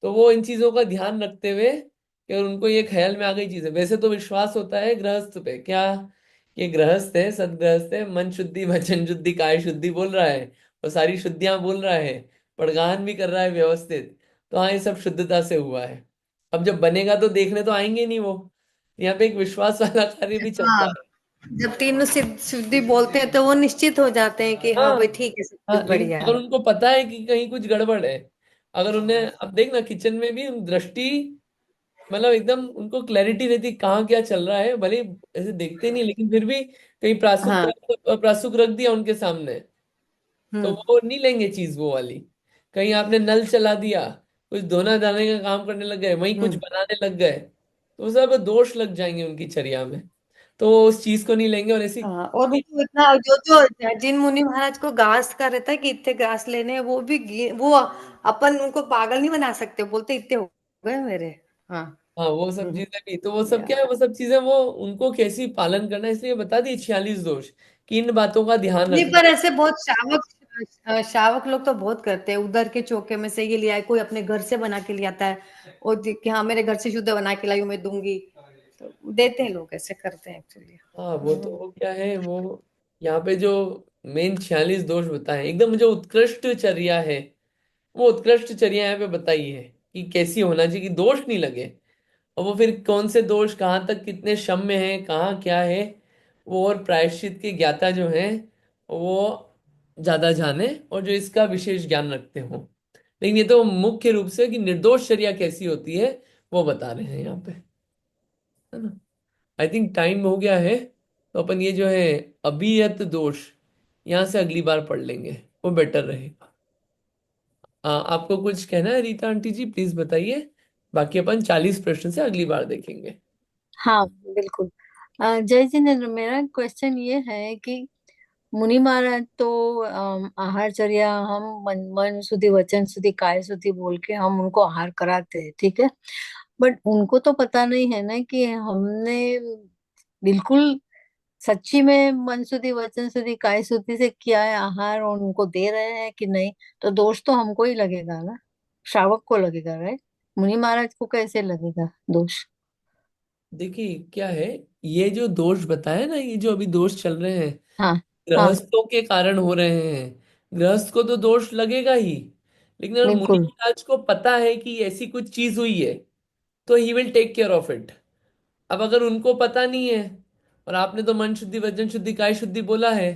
तो वो इन चीजों का ध्यान रखते हुए, कि अगर उनको ये ख्याल में आ गई चीजें, वैसे तो विश्वास होता है गृहस्थ पे, क्या, ये गृहस्थ है, सदगृहस्थ है, मन शुद्धि वचन शुद्धि काय शुद्धि बोल रहा है, और सारी शुद्धियां बोल रहा है, पड़गान भी कर रहा है व्यवस्थित, तो हाँ, ये सब शुद्धता से हुआ है। अब जब बनेगा तो देखने तो आएंगे नहीं वो, यहाँ पे एक विश्वास वाला कार्य भी चलता हाँ, है। जब तीनों शुद्धि बोलते हैं तो वो निश्चित हो जाते हैं कि हाँ हाँ भाई ठीक है, सब हाँ, कुछ लेकिन बढ़िया अगर है। उनको पता है कि कहीं कुछ गड़बड़ है, अगर उन्हें अब देखना किचन में भी दृष्टि, मतलब एकदम उनको क्लैरिटी रहती कहाँ क्या चल रहा है, भले ही ऐसे देखते नहीं लेकिन फिर भी कहीं प्रासुक हाँ। प्रासुक रख दिया उनके सामने, तो हम्म। वो नहीं लेंगे चीज वो वाली। कहीं आपने नल चला दिया, कुछ धोना धाने का काम करने लग गए, वहीं कुछ हम्म। बनाने लग गए, तो वो सब दोष लग जाएंगे उनकी चर्या में, तो वो उस चीज को नहीं लेंगे। और ऐसी हाँ, और उनको इतना जो जो जिन मुनि महाराज को घास का रहता है कि इतने घास लेने हैं, वो भी वो अपन उनको पागल नहीं बना सकते, बोलते इतने हो गए मेरे। हाँ। हाँ वो सब हम्म। चीजें भी, तो वो सब या क्या है, वो सब चीजें वो उनको कैसी पालन करना है, इसलिए बता दी 46 दोष कि इन बातों का ध्यान नहीं, रखना। पर ऐसे बहुत शावक शावक लोग तो बहुत करते हैं, उधर के चौके में से ये लिया है, कोई अपने घर से बना के ले आता है और कि हाँ मेरे घर से शुद्ध बना के लाई हूँ, मैं दूंगी, तो देते हैं लोग, ऐसे करते हैं एक्चुअली। हाँ वो तो वो क्या है वो, यहाँ पे जो मेन 46 दोष बताए एकदम जो उत्कृष्ट चर्या है, वो उत्कृष्ट चर्या यहाँ पे बताई है कि कैसी होना चाहिए कि दोष नहीं लगे। और वो फिर कौन से दोष कहाँ तक कितने क्षम में है, कहाँ क्या है, वो और प्रायश्चित के ज्ञाता जो हैं वो ज्यादा जाने, और जो इसका विशेष ज्ञान रखते हो। लेकिन ये तो मुख्य रूप से कि निर्दोष चर्या कैसी होती है वो बता रहे हैं यहाँ पे, है ना। आई थिंक टाइम हो गया है, तो अपन ये जो है अभियत दोष यहाँ से अगली बार पढ़ लेंगे, वो बेटर रहेगा। आपको कुछ कहना है रीता आंटी जी, प्लीज बताइए, बाकी अपन 40 प्रश्न से अगली बार देखेंगे। हाँ बिल्कुल। जय जिनेन्द्र, मेरा क्वेश्चन ये है कि मुनि महाराज तो आहारचर्या हम मन शुद्धि वचन शुद्धि काय शुद्धि बोल के हम उनको आहार कराते हैं, ठीक है। बट उनको तो पता नहीं है ना कि हमने बिल्कुल सच्ची में मन शुद्धि वचन शुद्धि काय शुद्धि से किया है आहार और उनको दे रहे हैं कि नहीं। तो दोष तो हमको ही लगेगा ना, श्रावक को लगेगा, राइट? मुनि महाराज को कैसे लगेगा दोष? देखिए क्या है, ये जो दोष बताए ना, ये जो अभी दोष चल रहे हैं हाँ। हाँ गृहस्थों के कारण हो रहे हैं, गृहस्थ को तो दोष लगेगा ही, लेकिन अगर मुनि बिल्कुल। महाराज को पता है कि ऐसी कुछ चीज हुई है तो he will take care of it. अब अगर उनको पता नहीं है, और आपने तो मन शुद्धि वचन शुद्धि काय शुद्धि बोला है,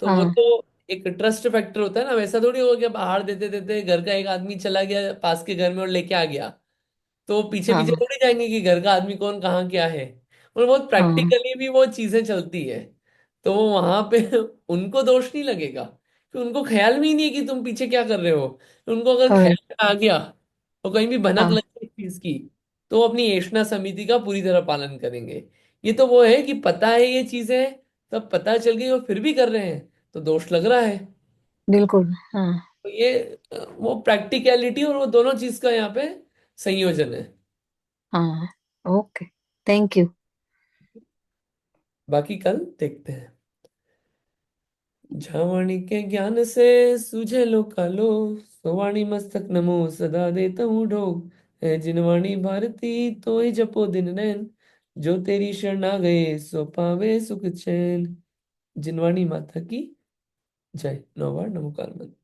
तो वो हाँ। तो एक ट्रस्ट फैक्टर होता है ना, वैसा थोड़ी होगा कि अब आहार देते देते घर का एक आदमी चला गया पास के घर में और लेके आ गया, तो पीछे पीछे हाँ। थोड़ी जाएंगे कि घर का आदमी कौन कहाँ क्या है। और बहुत हाँ। प्रैक्टिकली भी वो चीजें चलती है, तो वहां पे उनको दोष नहीं लगेगा कि उनको ख्याल भी नहीं है कि तुम पीछे क्या कर रहे हो। तो उनको अगर हाँ। ख्याल आ गया तो कहीं भी भनक हाँ। लगे इस चीज की, तो वो अपनी ऐषणा समिति का पूरी तरह पालन करेंगे। ये तो वो है कि पता है ये चीजें, तब पता चल गई और फिर भी कर रहे हैं, तो दोष लग रहा है। बिल्कुल। हाँ। तो ये वो प्रैक्टिकलिटी और वो दोनों चीज का यहाँ पे संयोजन है। हाँ। ओके। Thank you. बाकी कल देखते हैं। झावाणी के ज्ञान से सूझे लो कालो, सवाणी मस्तक नमो सदा देता हूँ ढोग। है जिनवाणी भारती तो ही जपो दिन नैन, जो तेरी शरण आ गए सो पावे सुख चैन। जिनवाणी माता की जय। नौवार नमोकार मंत्र।